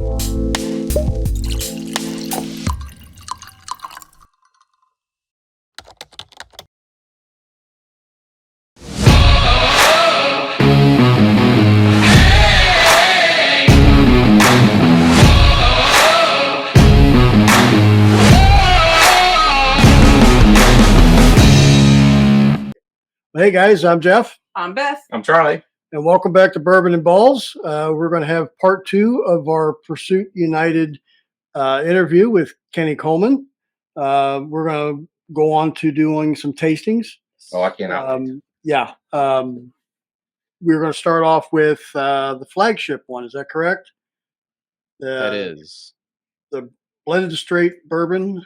Hey guys, I'm Jeff. I'm Beth. I'm Charlie. And welcome back to Bourbon and Ballz. We're going to have part 2 of our Pursuit United interview with Kenny Coleman. We're going to go on to doing some tastings. Oh, I cannot wait. Yeah. We're going to start off with the flagship one. Is that correct? That is. The blended straight bourbon.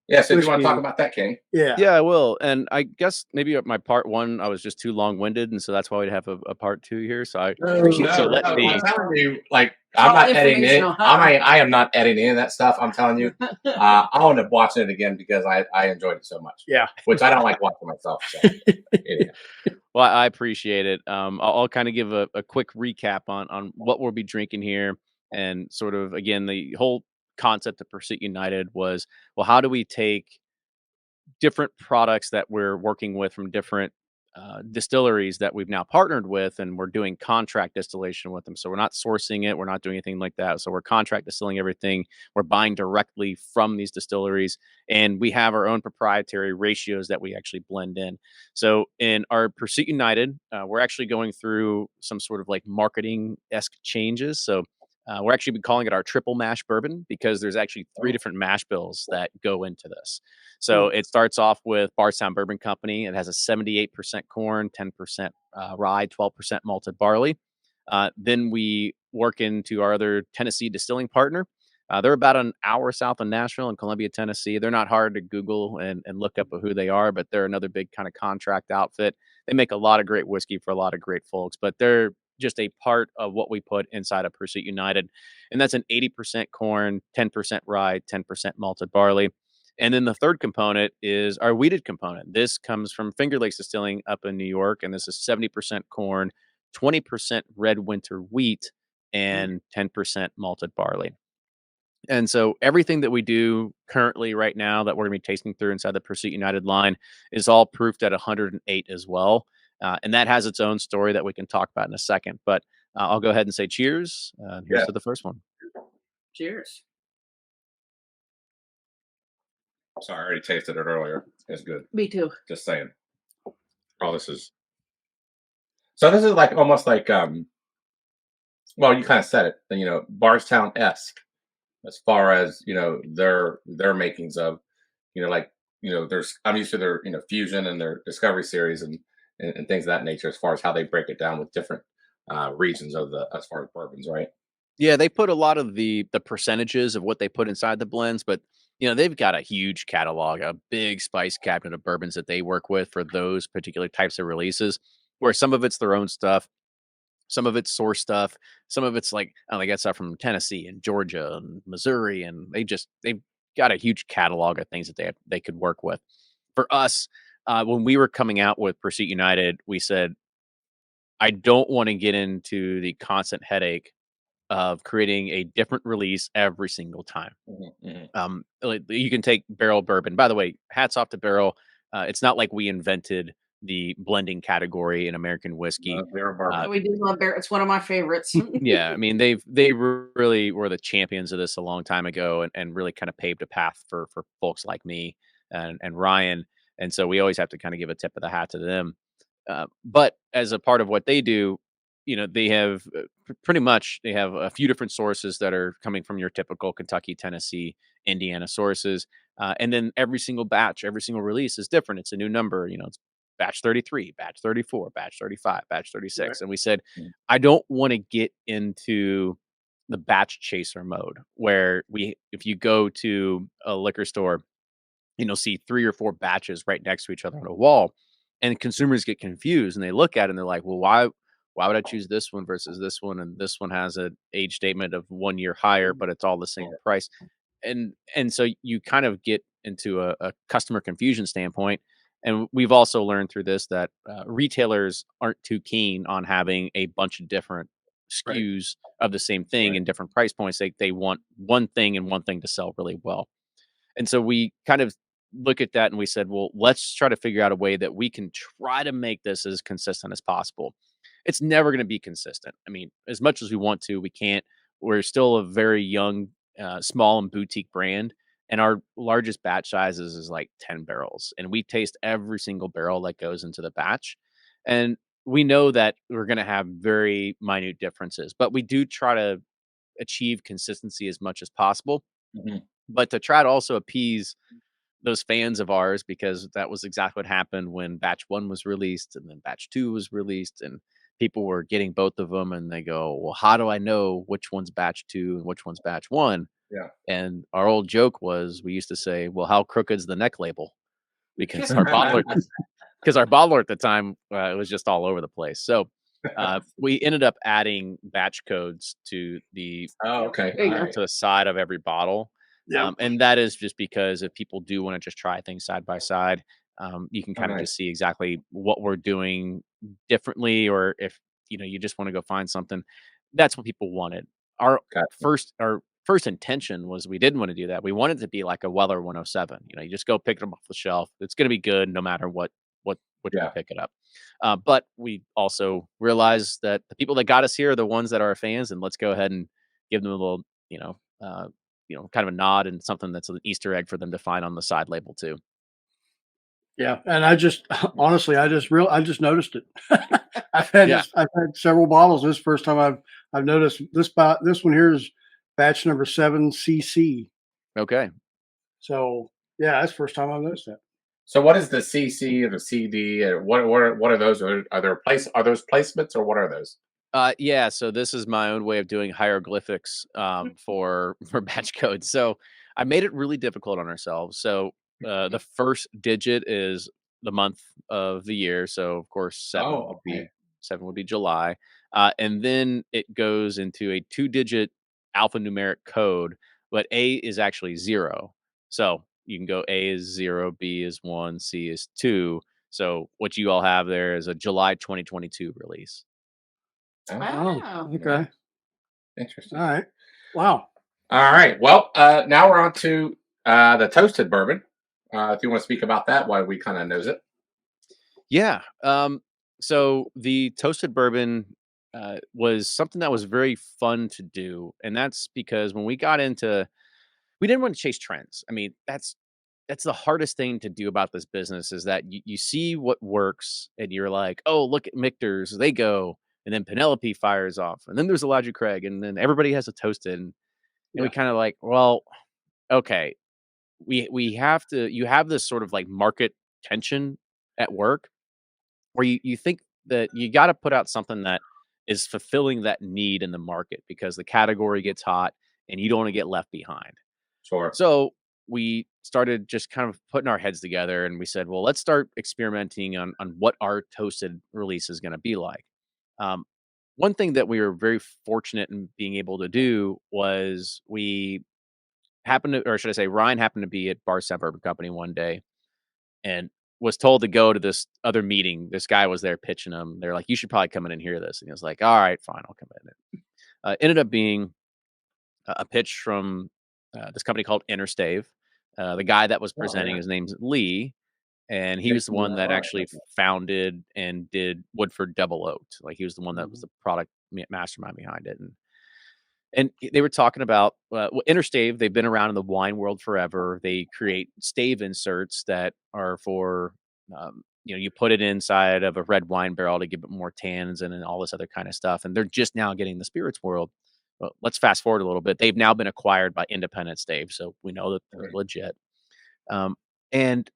Yeah, so do you want whiskey. to talk about that, Kenny? Yeah. Yeah, I will. And I guess maybe my part 1, I was just too long-winded, and so that's why we'd have a part 2 here. So I appreciate No, so let I'm me. telling you, like, I'm not editing it. I am not editing any of that stuff. I'm telling you, I'll end up watching it again because I enjoyed it so much. Yeah. Which I don't like watching myself. So, yeah. Well, I appreciate it. I'll kind of give a quick recap on what we'll be drinking here, and sort of again the whole concept of Pursuit United was, well, how do we take different products that we're working with from different distilleries that we've now partnered with, and we're doing contract distillation with them. So we're not sourcing it, we're not doing anything like that. So we're contract distilling everything. We're buying directly from these distilleries, and we have our own proprietary ratios that we actually blend in. So in our Pursuit United, we're actually going through some sort of like marketing-esque changes. So we're actually calling it our triple mash bourbon because there's actually 3 different mash bills that go into this. So it starts off with Barstown Bourbon Company. It has a 78% corn, 10% rye, 12% malted barley. Then we work into our other Tennessee distilling partner. They're about an hour south of Nashville in Columbia, Tennessee. They're not hard to Google and look up who they are, but they're another big kind of contract outfit. They make a lot of great whiskey for a lot of great folks, but they're just a part of what we put inside of Pursuit United. And that's an 80% corn, 10% rye, 10% malted barley. And then the third component is our wheated component. This comes from Finger Lakes Distilling up in New York, and this is 70% corn, 20% red winter wheat, and 10% malted barley. And so everything that we do currently right now that we're going to be tasting through inside the Pursuit United line is all proofed at 108 as well. And that has its own story that we can talk about in a second. But I'll go ahead and say cheers. Here's to the first one. Cheers. Sorry, I already tasted it earlier. It's good. Me too. Just saying. Oh, this is. So this is like almost like well, you kind of said it. You know, Barstown-esque as far as their makings of like there's I'm used to their fusion and their discovery series and things of that nature as far as how they break it down with different regions of as far as bourbons, right? Yeah, they put a lot of the percentages of what they put inside the blends, but they've got a huge catalog, a big spice cabinet of bourbons that they work with for those particular types of releases, where some of it's their own stuff, some of it's source stuff, some of it's like, oh, they got stuff from Tennessee and Georgia and Missouri, and they've got a huge catalog of things that they could work with. For us, when we were coming out with Pursuit United, we said, I don't want to get into the constant headache of creating a different release every single time. You can take barrel bourbon. By the way, hats off to Barrel. It's not like we invented the blending category in American whiskey. We do love Barrel. It's one of my favorites. Yeah, I mean they really were the champions of this a long time ago, and really kind of paved a path for folks like me and Ryan. And so we always have to kind of give a tip of the hat to them. But as a part of what they do, they have pretty much they have a few different sources that are coming from your typical Kentucky, Tennessee, Indiana sources. And then every single batch, every single release is different. It's a new number. It's batch 33, batch 34, batch 35, batch 36. Right. And we said, I don't want to get into the batch chaser mode where if you go to a liquor store, see 3 or 4 batches right next to each other on a wall, and consumers get confused and they look at it and they're like, well, why would I choose this one versus this one? And this one has an age statement of 1 year higher, but it's all the same price. And so you kind of get into a customer confusion standpoint. And we've also learned through this that retailers aren't too keen on having a bunch of different Right. SKUs of the same thing Right. in different price points. They want one thing and one thing to sell really well. And so we kind of look at that and we said, well, let's try to figure out a way that we can try to make this as consistent as possible. It's never going to be consistent. I mean, as much as we want to, we can't. We're still a very young, small and boutique brand. And our largest batch sizes is like 10 barrels. And we taste every single barrel that goes into the batch. And we know that we're going to have very minute differences, but we do try to achieve consistency as much as possible. Mhm. But to try to also appease those fans of ours, because that was exactly what happened when batch one was released and then batch two was released, and people were getting both of them. And they go, well, how do I know which one's batch two and which one's batch one? Yeah. And our old joke was, we used to say, well, how crooked's the neck label? Because our bottler at the time, it was just all over the place. So we ended up adding batch codes to the Oh, okay. There you All go. right. to the side of every bottle. Yeah. And that is just because if people do want to just try things side by side, you can kind of nice. just see exactly what we're doing differently, or if you just want to go find something. That's what people wanted. Our Gotcha. first intention was, we didn't want to do that. We wanted to be like a Weller 107. You just go pick them off the shelf. It's going to be good no matter which Yeah. you pick it up. But we also realized that the people that got us here are the ones that are our fans, and let's go ahead and give them a little, kind of a nod and something that's an Easter egg for them to find on the side label too. Yeah, and I just honestly, I just noticed it. I've had Yeah. I've had several bottles. This is the first time I've noticed this one here is batch number 7 CC. Okay. So yeah, that's the first time I've noticed that. So what is the CC or the CD or what are those? Are those placements or what are those? Yeah. So this is my own way of doing hieroglyphics for batch codes. So I made it really difficult on ourselves. So the first digit is the month of the year. So of course Oh, okay. 7 would be July, and then it goes into a 2-digit alphanumeric code. But A is actually 0. So you can go A is 0, B is 1, C is 2. So what you all have there is a July 2022 release. Oh, Wow. Okay. interesting. All right. Wow. All right. Well, now we're on to the toasted bourbon. If you want to speak about that, why we kind of knows it. Yeah. So the toasted bourbon was something that was very fun to do, and that's because when we got into, we didn't want to chase trends. I mean, that's the hardest thing to do about this business, is that you see what works, and you're like, oh, look at Michter's, they go, and then Penelope fires off, and then there's Elijah Craig, and then everybody has a toasted, and we Yeah. kind of like, well, okay, we have to. You have this sort of like market tension at work, where you think that you got to put out something that is fulfilling that need in the market, because the category gets hot and you don't want to get left behind. Sure. So we started just kind of putting our heads together, and we said, well, let's start experimenting on what our toasted release is going to be like. Um, One thing that we were very fortunate in being able to do was, we happened to, or should I say, Ryan happened to be at Barstown Bourbon Company one day and was told to go to this other meeting. This guy was there pitching him. They're like, you should probably come in and hear this. And he was like, all right, fine, I'll come in. Ended up being a pitch from this company called Interstave. The guy that was Oh, presenting, yeah. his name's Lee, and he was the one that All right. actually founded and did Woodford Double Oaked. Like, he was the one that was the product mastermind behind it. And they were talking about Interstave. They've been around in the wine world forever. They create stave inserts that are for, you put it inside of a red wine barrel to give it more tannins and all this other kind of stuff. And they're just now getting the spirits world. Well, let's fast forward a little bit. They've now been acquired by Independent Stave, so we know that they're Right. legit. And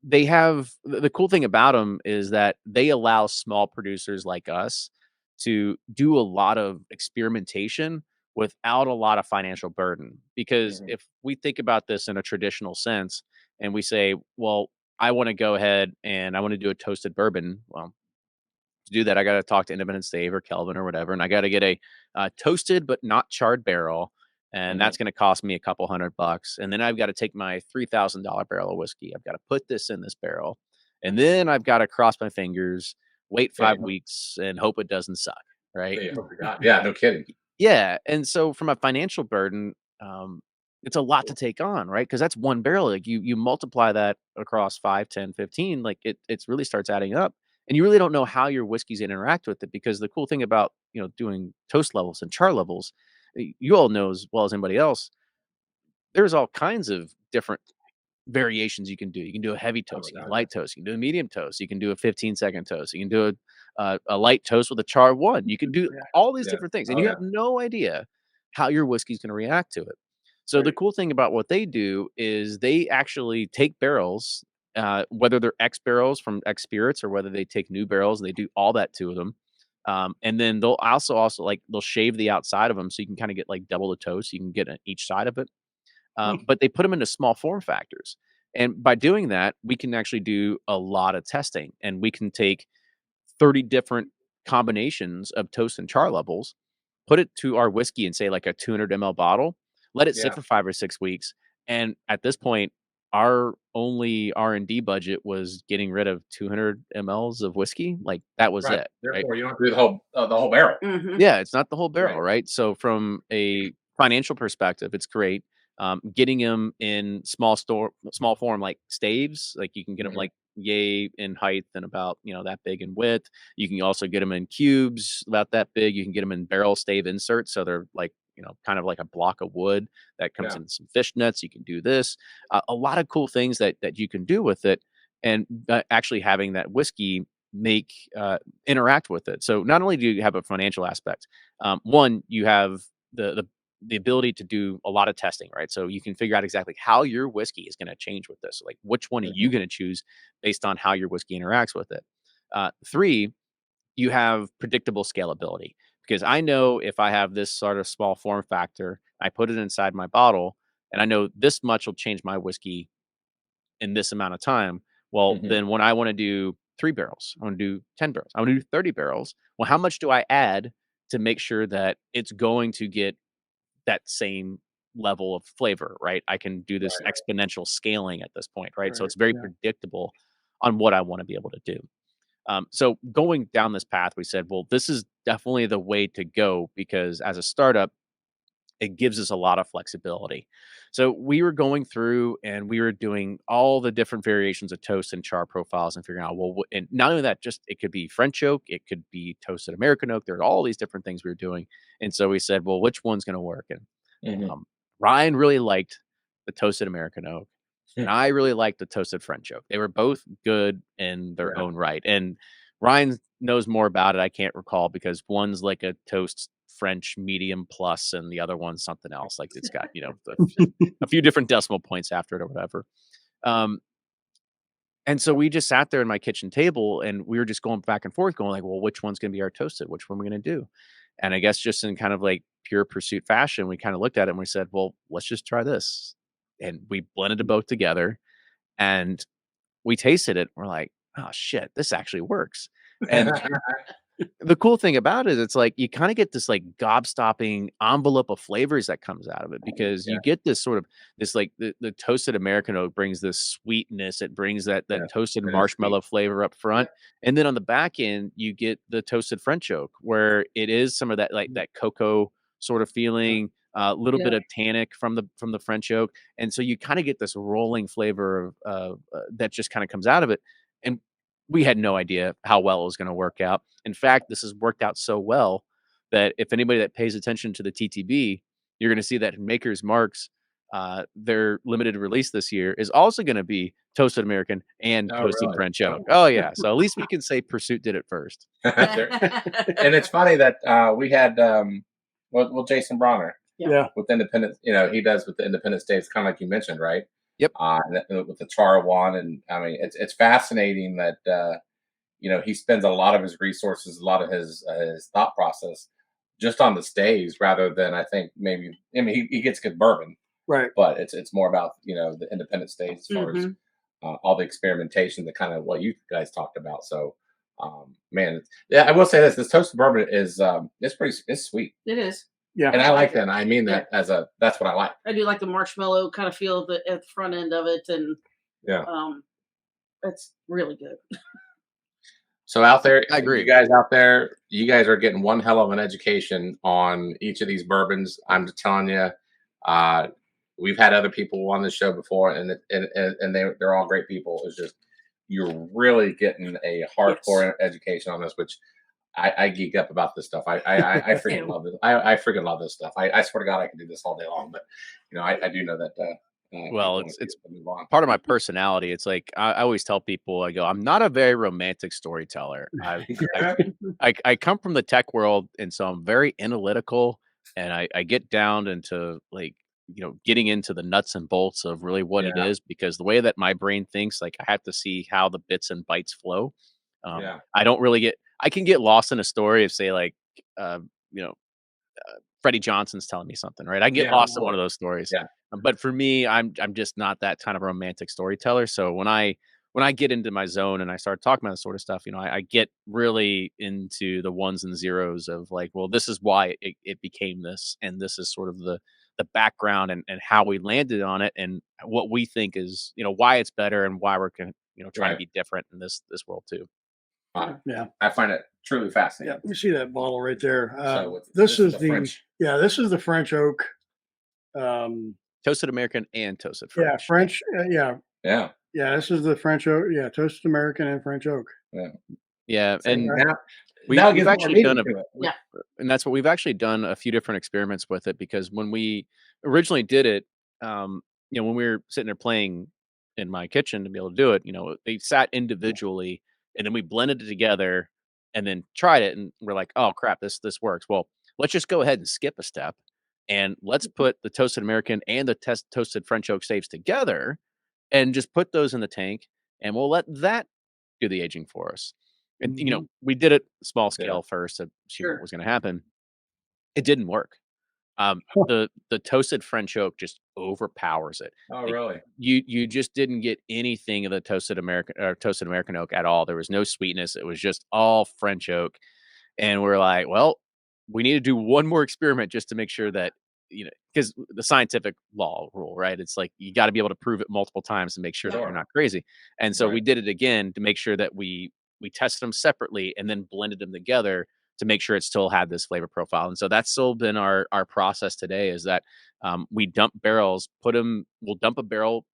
they have, the cool thing about them is that they allow small producers like us to do a lot of experimentation without a lot of financial burden. Because Mhm. if we think about this in a traditional sense, and we say, well, I want to go ahead and I want to do a toasted bourbon. Well, to do that, I got to talk to Independent Stave or Kelvin or whatever, and I got to get a toasted but not charred barrel, and that's going to cost me a couple $100. And then I've got to take my $3,000 barrel of whiskey. I've got to put this in this barrel, and then I've got to cross my fingers, wait 5 Yeah. weeks, and hope it doesn't suck. right? Yeah, oh my God. Yeah, no kidding. Yeah, and so from a financial burden, it's a lot to take on, right? Because that's 1 barrel, like, you multiply that across 5, 10, 15, like, it's really starts adding up, and you really don't know how your whiskeys interact with it, because the cool thing about, doing toast levels and char levels, you all know as well as anybody else, there's all kinds of different variations you can do. You can do a heavy Oh my toast, you can do a God. light toast, you can do a medium toast, you can do a 15-second toast, you can do a light toast with a char one. You can do Yeah. all these Yeah. different things, and Oh you yeah. have no idea how your whiskey's going to react to it. So the Right. cool thing about what they do is they actually take barrels, whether they're X barrels from X spirits or whether they take new barrels, they do all that to them. And then they'll also like they'll shave the outside of them so you can kind of get like double the toast. You can get on each side of it, but they put them into small form factors. And by doing that, we can actually do a lot of testing and we can take 30 different combinations of toast and char levels, put it to our whiskey and say like a 200 ml bottle, let it sit Yeah. for 5 or 6 weeks. And at this point, our only R&D budget was getting rid of 200 mLs of whiskey. Like that was Right. it. Right. Therefore, you don't have to do the whole barrel. Mhm. Yeah, it's not the whole barrel, Right. right? So from a financial perspective, it's great. Getting them in small form like staves, like you can get them Mhm. like yay in height and about that big in width. You can also get them in cubes about that big. You can get them in barrel stave inserts, so they're like kind of like a block of wood that comes Yeah. in some fishnets. You can do this, a lot of cool things that you can do with it, and actually having that whiskey make interact with it. So not only do you have a financial aspect, one, you have the ability to do a lot of testing, right? So you can figure out exactly how your whiskey is going to change with this. Like which one are you Mhm. going to choose based on how your whiskey interacts with it? Three, you have predictable scalability because I know if I have this sort of small form factor, I put it inside my bottle, and I know this much will change my whiskey in this amount of time. Well, Mhm. then when I want to do 3 barrels, I want to do 10 barrels, I want to do 30 barrels. Well, how much do I add to make sure that it's going to get that same level of flavor, right? I can do this Right. exponential scaling at this point, right? So Right. it's very Yeah. predictable on what I want to be able to do. So going down this path, we said, well, this is definitely the way to go because as a startup, it gives us a lot of flexibility. So we were going through and we were doing all the different variations of toast and char profiles and figuring out, well, and not only that, just it could be French oak, it could be toasted American oak. There's all these different things we were doing. And so we said, well, which one's going to work? And Mhm. Ryan really liked the toasted American oak. And Hmm. I really liked the toasted French oak. They were both good in their Yeah. own right. And Ryan knows more about it. I can't recall because one's like a toast French medium plus, and the other one's something else. Like it's got a few different decimal points after it or whatever. Um, and so we just sat there in my kitchen table and we were just going back and forth, going like, well, which one's going to be our toasted? Which one are we going to do? And I guess just in kind of like pure pursuit fashion, we kind of looked at it and we said, well, let's just try this. And we blended them both together and we tasted it. We're like, oh shit, this actually works. And the cool thing about it, it's like you kind of get this like gobstopping envelope of flavors that comes out of it because Yeah. you get this sort of this like the toasted American oak brings this sweetness. It brings that Yeah. toasted It is sweet. marshmallow flavor up front. And then on the back end, you get the toasted French oak where it is some of that like that cocoa sort of feeling, a little Yeah. bit of tannic from the French oak. And so you kind of get this rolling flavor of that just kind of comes out of it. And we had no idea how well it was going to work out. In fact, this has worked out so well that if anybody that pays attention to the TTB, you're going to see that in Maker's Marks, their limited release this year is also going to be toasted American and Oh, toasted really? French Oh. oak. Oh yeah, so at least we can say Pursuit did it first. Sure. And it's funny that we had well Jason Broner Yeah. with Independent. He does with the Independent States, kind of like you mentioned, right? Yep. With the Char one, and I mean, it's fascinating that he spends a lot of his resources, a lot of his thought process just on the staves rather than I think maybe. I mean, he gets good bourbon, Right. but it's more about the independent staves as far as Mhm. all the experimentation, the kind of what you guys talked about. So, man, yeah, I will say this: this toasted bourbon is it's sweet, It is. Yeah. and I like that. And I mean Yeah. that that's what I like. I do like the marshmallow kind of feel at the front end of it, and Yeah. it's really good. So out there, I agree. you guys out there, you guys are getting one hell of an education on each of these bourbons. I'm just telling you, uh, we've had other people on the show before, and they're all great people. It's just you're really getting a hardcore education on this, which I geek up about this stuff. I freaking love this. I freaking love this stuff. I swear to God, I could do this all day long. But I do know that. Well, people it's wanna move on. part of my personality. It's like I always tell people, I go, I'm not a very romantic storyteller. I come from the tech world, and so I'm very analytical, and I get down into like getting into the nuts and bolts of really what it Yeah. is, because the way that my brain thinks, like I have to see how the bits and bytes flow. Yeah. I don't really get. I can get lost in a story of say like uh, you know Freddie Johnson's telling me something, right? I get Yeah, lost in one of those stories. Yeah. But for me, I'm just not that kind of romantic storyteller. So when I get into my zone and I start talking about this sort of stuff, I get really into the ones and zeros of like, well, this is why it became this, and this is sort of the background and how we landed on it, and what we think is why it's better, and why we're trying to Right. be different in this world too. Yeah. I find it truly Yeah, fascinating. you see that bottle right there. So This is the French. this is the French oak. Um, Toasted American and toasted yeah, French. French. Yeah. This is the French oak. Yeah, toasted American and French oak. Yeah. Yeah, So and now, we've now it gives more actually meaning done to it. Yeah. and that's what we've actually done a few different experiments with it, because when we originally did it, when we were sitting there playing in my kitchen to be able to do it, they sat individually, and then we blended it together and then tried it, and we're like, oh crap, this works. Well, let's just go ahead and skip a step, and let's put the toasted American and the toasted French oak staves together, and just put those in the tank, and we'll let that do the aging for us. And Mhm. we did it small Yeah. scale first to see what Sure. was going to happen. It didn't work. Huh. The toasted French oak just overpowers it. Oh, Like, really? you just didn't get anything of the toasted American oak at all. There was no sweetness. It was just all French oak. And we're like, well, we need to do one more experiment just to make sure that, because the scientific law rule, right? It's like you got to be able to prove it multiple times to make sure that you're Sure. not crazy. And so we Right. did it again to make sure that we tested them separately and then blended them together to make sure it still had this flavor profile. And so that's still been our process today, is that we dump barrels, we'll dump a barrel,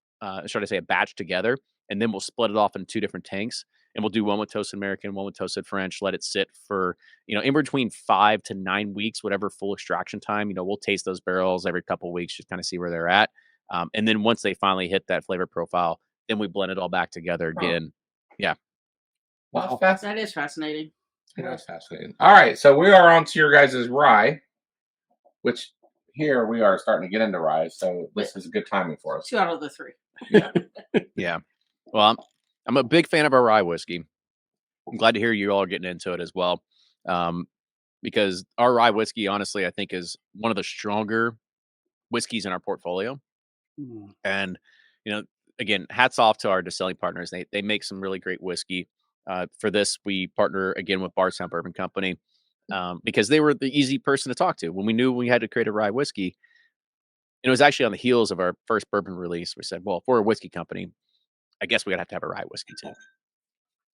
should I say a batch together, and then we'll split it off in two different tanks. And we'll do one with toasted American, one with toasted French, let it sit for, in between 5 to 9 weeks, whatever full extraction time. We'll taste those barrels every couple of weeks, just kind of see where they're at. And then once they finally hit that flavor profile, then we blend it all back together Huh. again. Yeah. Well, that's Wow. fascinating. That is fascinating. That's fascinating. All right, so we are on to your guys' rye, which here we are starting to get into rye. So this is good timing for us. 2 out of the 3. Yeah. Yeah. Well, I'm a big fan of our rye whiskey. I'm glad to hear you all are getting into it as well. Because our rye whiskey, honestly, I think is one of the stronger whiskeys in our portfolio. Mm. And, again, hats off to our distilling partners. They make some really great whiskey. For this, we partner again with Barstown Bourbon Company, because they were the easy person to talk to. When we knew we had to create a rye whiskey, and it was actually on the heels of our first bourbon release, we said, well, if we're a whiskey company, I guess we gotta have to have a rye whiskey too.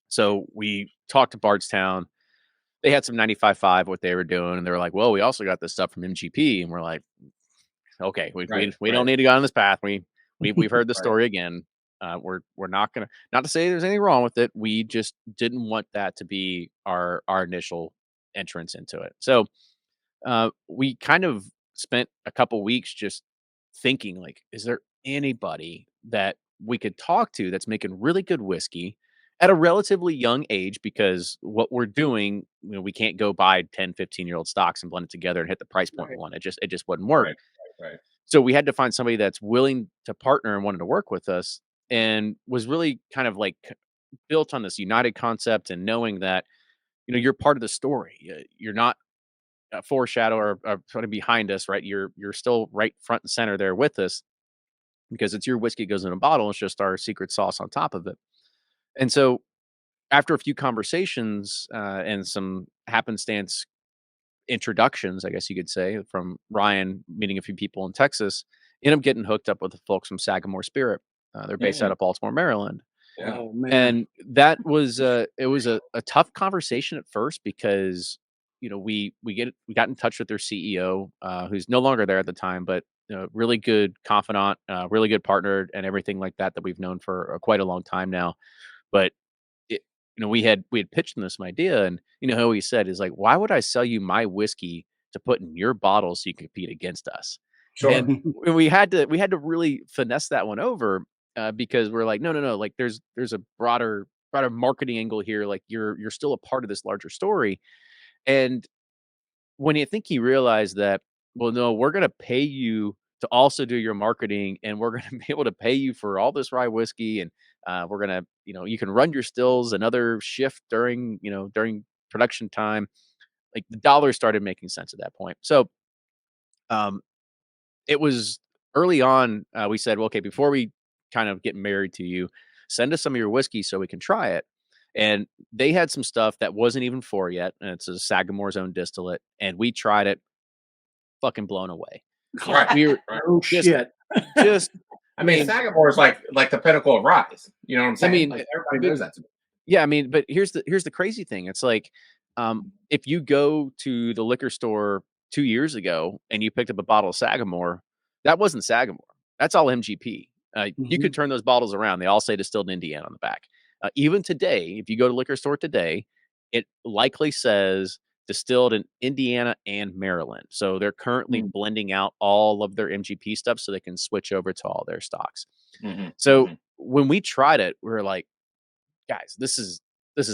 So we talked to Bardstown. They had some 95.5 what they were doing, and they were like, well, we also got this stuff from MGP, and we're like, okay, we Right, don't right. need to go on this path. We've heard the Right. story again. We're not gonna, not to say there's anything wrong with it. We just didn't want that to be our initial entrance into it. So we kind of spent a couple weeks just thinking, like, is there anybody that we could talk to that's making really good whiskey at a relatively young age? Because what we're doing, we can't go buy 10, 15-year-old stocks and blend it together and hit the price point we Right. want. It just wouldn't work. Right. So we had to find somebody that's willing to partner and wanted to work with us, and was really kind of like built on this united concept, and knowing that, you're part of the story. You're not a foreshadow or sort of behind us, right? You're still right front and center there with us, because it's your whiskey goes in a bottle. It's just our secret sauce on top of it. And so after a few conversations and some happenstance introductions, I guess you could say, from Ryan meeting a few people in Texas, ended up getting hooked up with the folks from Sagamore Spirit. They're based out of Baltimore, Maryland. Yeah. Oh man. And that was it was a tough conversation at first because we got in touch with their CEO, who's no longer there at the time, but really good confidant, really good partner, and everything like that we've known for quite a long time now. But it, we had pitched them this idea, and how he said is like, why would I sell you my whiskey to put in your bottle so you compete against us? Sure. And we had to really finesse that one over, because we're like, no, no, no, like there's a broader marketing angle here. Like you're still a part of this larger story. And when you think he realized that, well, no, we're gonna pay you to also do your marketing, and we're gonna be able to pay you for all this rye whiskey, and we're gonna, you can run your stills another shift during production time. Like the dollars started making sense at that point. So um, it was early on. We said, well, okay, before we kind of get married to you, send us some of your whiskey so we can try it. And they had some stuff that wasn't even for yet. And it's a Sagamore's own distillate. And we tried it, fucking blown away. Right. We were Right. Oh just, shit. just, I mean, Sagamore is like the pinnacle of rise. You know what I'm saying? mean, Like, everybody knows that. To me. yeah, I mean, but here's the crazy thing. It's like, if you go to the liquor store 2 years ago and you picked up a bottle of Sagamore, that wasn't Sagamore. That's all MGP. You could Mhm. turn those bottles around. They all say distilled in Indiana on the back. Even today, if you go to liquor store today, it likely says distilled in Indiana and Maryland. So they're currently Mm. blending out all of their MGP stuff so they can switch over to all their stocks. Mhm, So mhm. when we tried it, we were like, guys, this is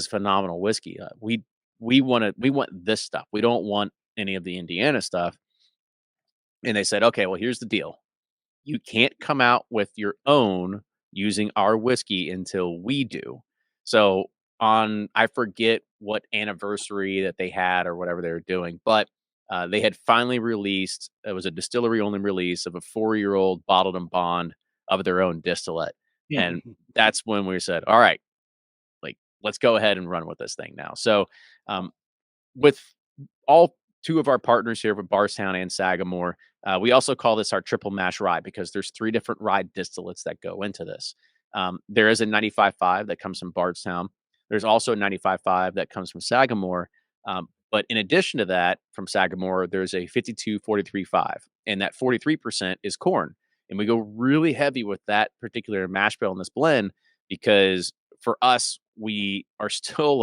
phenomenal whiskey. We want this stuff. We don't want any of the Indiana stuff. And they said, okay, well, here's the deal. You can't come out with your own using our whiskey until we do. So I forget what anniversary that they had or whatever they were doing, but they had finally released. It was a distillery only release of a 4-year-old bottled and bond of their own distillate, Hmm. and that's when we said, all right, like let's go ahead and run with this thing now. So um, with all two of our partners here with Barstown and Sagamore, we also call this our triple mash rye because there's 3 different rye distillates that go into this. There is a 95.5 that comes from Bardstown. There's also a 95.5 that comes from Sagamore. But in addition to that, from Sagamore, there's a 52-43.5, and that 43% is corn. And we go really heavy with that particular mash bill in this blend because for us, we are still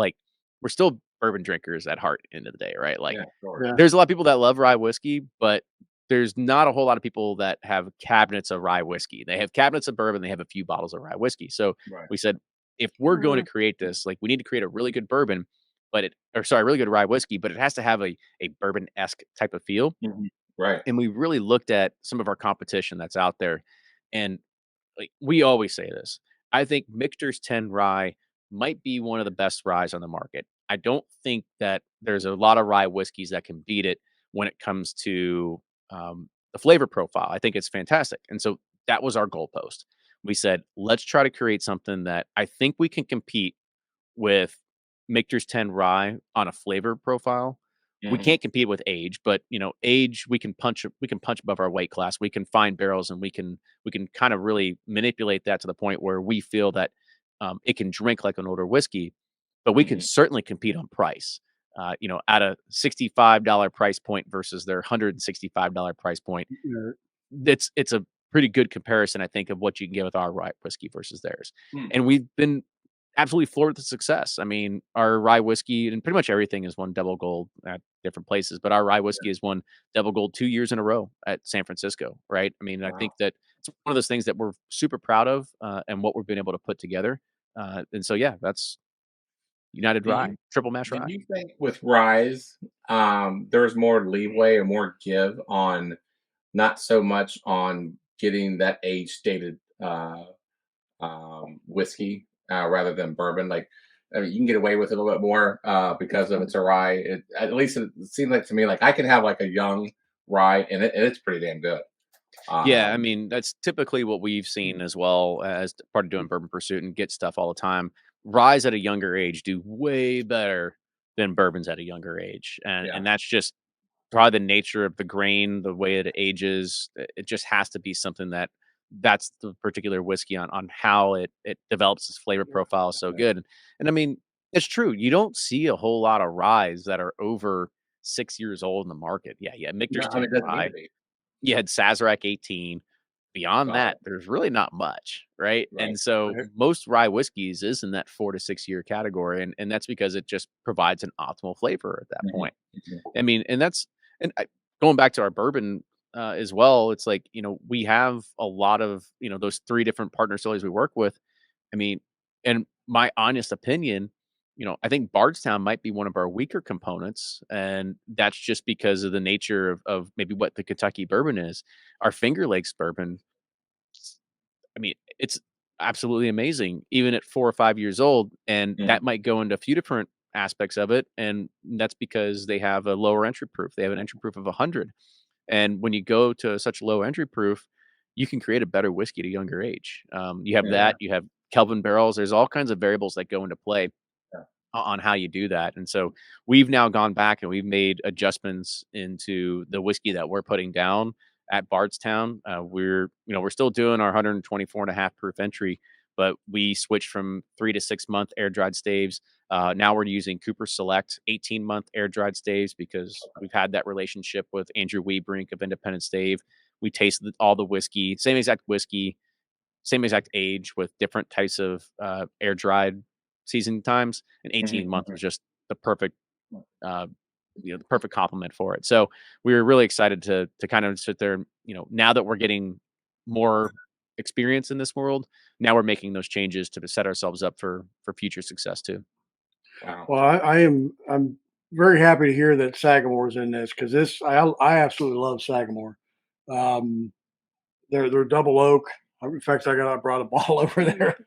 we're still bourbon drinkers at heart, end of the day, right? Like Yeah, sure. Yeah. there's a lot of people that love rye whiskey, but there's not a whole lot of people that have cabinets of rye whiskey. They have cabinets of bourbon, they have a few bottles of rye whiskey. So Right. we said, if we're going to create this, like we need to create a really good bourbon, really good rye whiskey, but it has to have a bourbon-esque type of feel. Mhm. Right. And we really looked at some of our competition that's out there. And like we always say this, I think Michter's 10 rye might be one of the best ryes on the market. I don't think that there's a lot of rye whiskeys that can beat it when it comes to the flavor profile. I think it's fantastic. And so that was our goalpost. We said, let's try to create something that I think we can compete with Michter's 10 rye on a flavor profile. We Mhm. can't compete with age, but age we can punch above our weight class. We can find barrels and we can kind of really manipulate that to the point where we feel that it can drink like an older whiskey, but we can Mhm. certainly compete on price. At a $65 price point versus their $165 price point, Yeah. it's a pretty good comparison, I think, of what you can get with our rye whiskey versus theirs. Mm. And we've been absolutely floored with the success. I mean, our rye whiskey and pretty much everything is won double gold at different places, but our rye whiskey has won double gold 2 years in a row at San Francisco, right? I mean, I think Wow. that it's one of those things that we're super proud of, and what we've been able to put together. And so, yeah, that's United Do Rye, you triple mash do rye. you think with rise, there's more leeway or more give on not so much on getting that age stated whiskey rather than bourbon? Like, I mean, you can get away with it a little bit more because of it's a rye. At least it seems like to me like I can have like a young rye and it's pretty damn good. Yeah, I Um, mean, that's typically what we've seen as well as part of doing Bourbon Pursuit and get stuff all the time. Ryes at a younger age do way better than bourbons at a younger age. And yeah. and that's just probably the nature of the grain, the way it ages. It just has to be something that that's the particular whiskey on how it develops its flavor profile so good. And I mean, it's true. You don't see a whole lot of ryes that are over 6 years old in the market. Yeah, No, Michter's I mean, 10 it doesn't need to rye. be. You had Sazerac 18. Beyond Solid. that, there's really not much, right? Right. And so Right. most rye whiskeys is in that 4 to 6 year category, and that's because it just provides an optimal flavor at that Mhm, point. mhm. I mean, and going back to our bourbon as well, it's like, we have a lot of, those 3 different partner distilleries we work with. I mean, in my honest opinion, I think Bardstown might be one of our weaker components, and that's just because of the nature of maybe what the Kentucky bourbon is. Our Finger Lakes bourbon, I mean, it's absolutely amazing, even at 4 or 5 years old, and Mm. that might go into a few different aspects of it, and that's because they have a lower entry proof. They have an entry proof of 100, and when you go to such low entry proof, you can create a better whiskey at a younger age. You have Yeah. that, you have Kelvin barrels. There's all kinds of variables that go into play Yeah. on how you do that. And so we've now gone back and we've made adjustments into the whiskey that we're putting down at Bardstown. We're still doing our 124 and a half proof entry, but we switched from 3 to 6 month air dried staves. Now we're using Cooper Select 18-month air dried staves because we've had that relationship with Andrew Weebrink of Independent Stave. We tasted all the whiskey, same exact whiskey, same exact age with different types of air dried seasoning times. And 18-month Mhm. was just the perfect, uh, the perfect complement for it. So we were really excited to kind of sit there. Now that we're getting more experience in this world, now we're making those changes to set ourselves up for future success too. Wow. Well, I'm very happy to hear that Sagamore's in this because I absolutely love Sagamore. Um, they're double oak. In fact, I brought a bottle over there.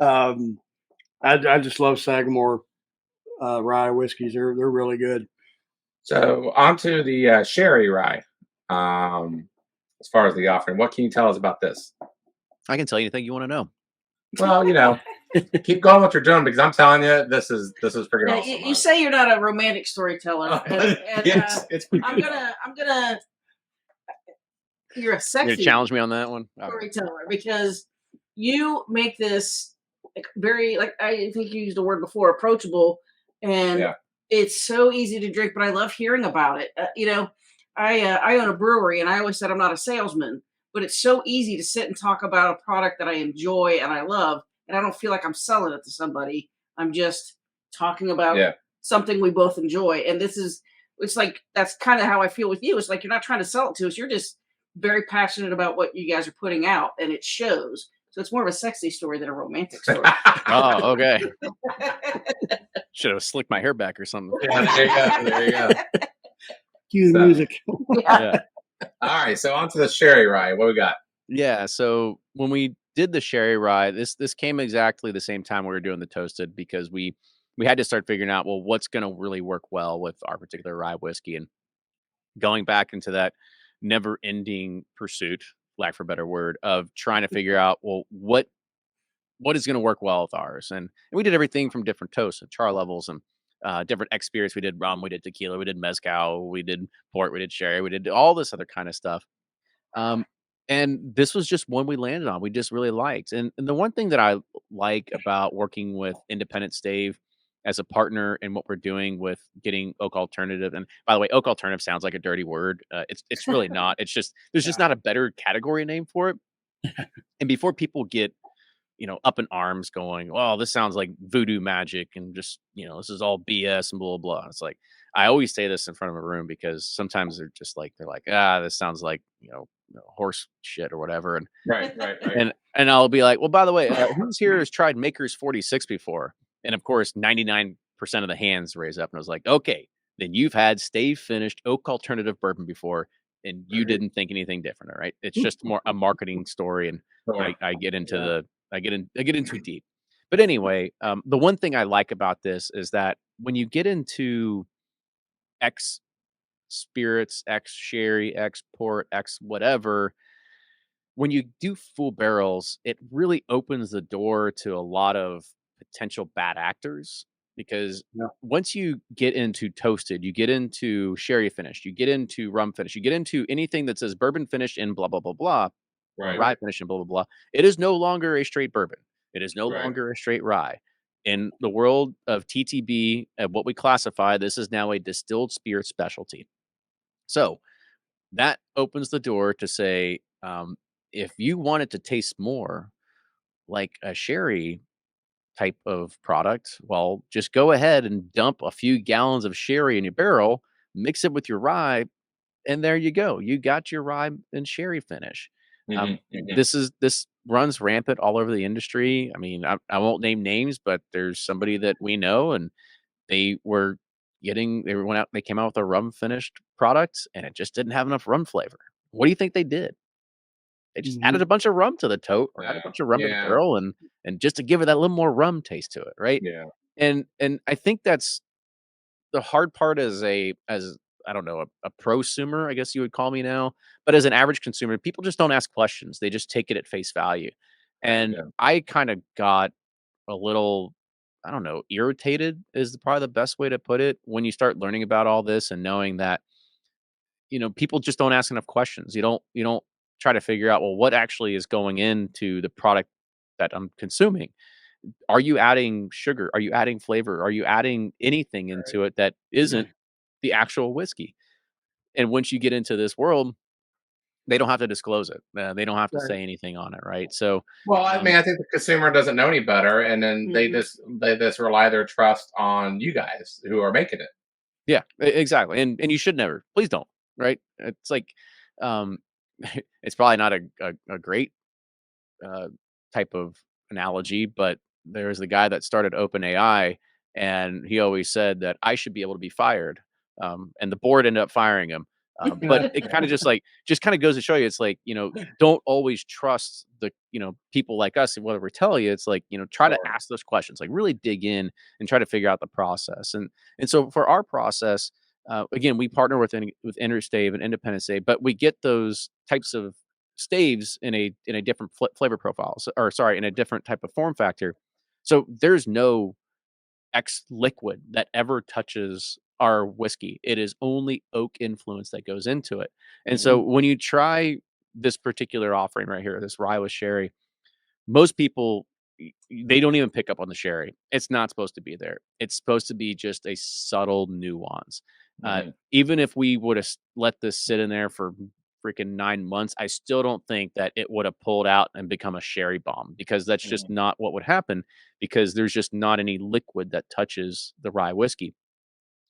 um, I just love Sagamore rye whiskeys. They're really good. So on to the sherry rye. As far as the offering, what can you tell us about this? I can tell you anything you want to know. Well, keep going what you're doing because I'm telling you, this is freaking Yeah, awesome. you say you're not a romantic storyteller, and It's pretty I'm good. gonna. You're a You're gonna sexy challenge me on that one. All right. storyteller because you make this very, like, I think you used the word before, approachable, and Yeah. it's so easy to drink. But I love hearing about it. I own a brewery, and I always said I'm not a salesman, but it's so easy to sit and talk about a product that I enjoy and I love, and I don't feel like I'm selling it to somebody. I'm just talking about Yeah. something we both enjoy, and it's like that's kind of how I feel with you. It's like you're not trying to sell it to us. You're just very passionate about what you guys are putting out, and it shows. So it's more of a sexy story than a romantic story. Oh, okay. Should have slicked my hair back or something. Yeah, there you go. There you go. Cue the So- music. Yeah. All right, so on to the sherry rye. What we got? Yeah, so when we did the sherry rye, this came exactly the same time we were doing the toasted because we had to start figuring out, well, what's going to really work well with our particular rye whiskey, and going back into that never-ending pursuit, lack for a better word, of trying to figure out, well, what is going to work well with ours, and we did everything from different toasts and char levels and different X spirits. We did rum, we did tequila, we did mezcal, we did port, we did sherry, we did all this other kind of stuff. Um, and this was just one we landed on. We just really liked. And the one thing that I like about working with Independent Stave as a partner in what we're doing with getting Oak Alternative, and by the way, Oak Alternative sounds like a dirty word. It's really not. It's just there's just not a better category name for it. And before people get up in arms going, well, this sounds like voodoo magic and just, this is all BS and blah, blah, blah. It's like, I always say this in front of a room because sometimes they're like, this sounds like, horse shit or whatever. And, Right. and I'll be like, well, by the way, who's here has tried Maker's 46 before? And of course, 99% of the hands raise up. And I was like, okay, then you've had stave finished oak alternative bourbon before and you didn't think anything different. All right. It's just more a marketing story. And I get into I get in too deep. But anyway, the one thing I like about this is that when you get into X spirits, X sherry, X port, X whatever, when you do full barrels, it really opens the door to a lot of potential bad actors because Yeah. once you get into toasted, you get into sherry finished, you get into rum finished, you get into anything that says bourbon finished and blah blah blah blah. Right. rye finish and blah blah blah. It is no longer a straight bourbon. It is no Right. longer a straight rye. In the world of TTB and what we classify, this is now a distilled spirit specialty. So that opens the door to say, if you want it to taste more like a sherry type of product, well, just go ahead and dump a few gallons of sherry in your barrel, mix it with your rye, and there you go. You got your rye and sherry finish. Hmm. Hmm. This runs rampant all over the industry. I mean, I won't name names, but there's somebody that we know, and they came out with a rum finished product, and it just didn't have enough rum flavor. What do you think they did? They just added a bunch of rum to the tote, or added a bunch of rum to the Yeah. barrel, and just to give it that little more rum taste to it, right? Yeah. And I think that's the hard part as I don't know, a prosumer, I guess you would call me now, but as an average consumer, people just don't ask questions. They just take it at face value. And Yeah. I kind of got a little, I don't know, irritated is probably the best way to put it when you start learning about all this and knowing that, people just don't ask enough questions. You don't try to figure out, well, what actually is going into the product that I'm consuming. Are you adding sugar? Are you adding flavor? Are you adding anything Right. into it that isn't the actual whiskey? And once you get into this world, they don't have to disclose it. They don't have to Right. say anything on it, right? So, Well, I mean, I think the consumer doesn't know any better, and then Mhm. they just rely their trust on you guys who are making it. yeah, exactly. And you should never, please don't, right? It's like, um, it's probably not a great uh, type of analogy, but there's the guy that started OpenAI, and he always said that I should be able to be fired, and the board ended up firing him. But it kind of just kind of goes to show you, it's like, don't always trust the people like us and whatever we tell you. It's like, try to Sure. ask those questions, like really dig in and try to figure out the process. And so for our process, again, we partner with Interstate and Independent Stave, but we get those types of staves in a different flavor profile, or sorry, in a different type of form factor. So there's no X liquid that ever touches our whiskey. It is only oak influence that goes into it. And so Hmm. when you try this particular offering right here, this rye with sherry, most people they don't even pick up on the sherry. It's not supposed to be there. It's supposed to be just a subtle nuance. Hmm. Even if we would have let this sit in there for freaking 9 months, I still don't think that it would have pulled out and become a sherry bomb, because that's just Hmm. not what would happen, because there's just not any liquid that touches the rye whiskey.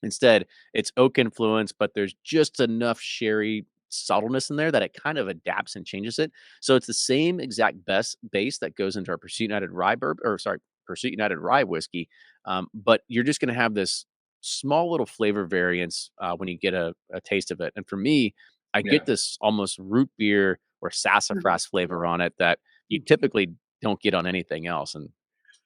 Instead, it's oak influence, but there's just enough sherry subtleness in there that it kind of adapts and changes it. So it's the same exact best base that goes into our Pursuit United rye Pursuit United rye whiskey. But you're just going to have this small little flavor variance when you get a taste of it. And for me, I Yeah. get this almost root beer or sassafras flavor on it that you typically don't get on anything else. And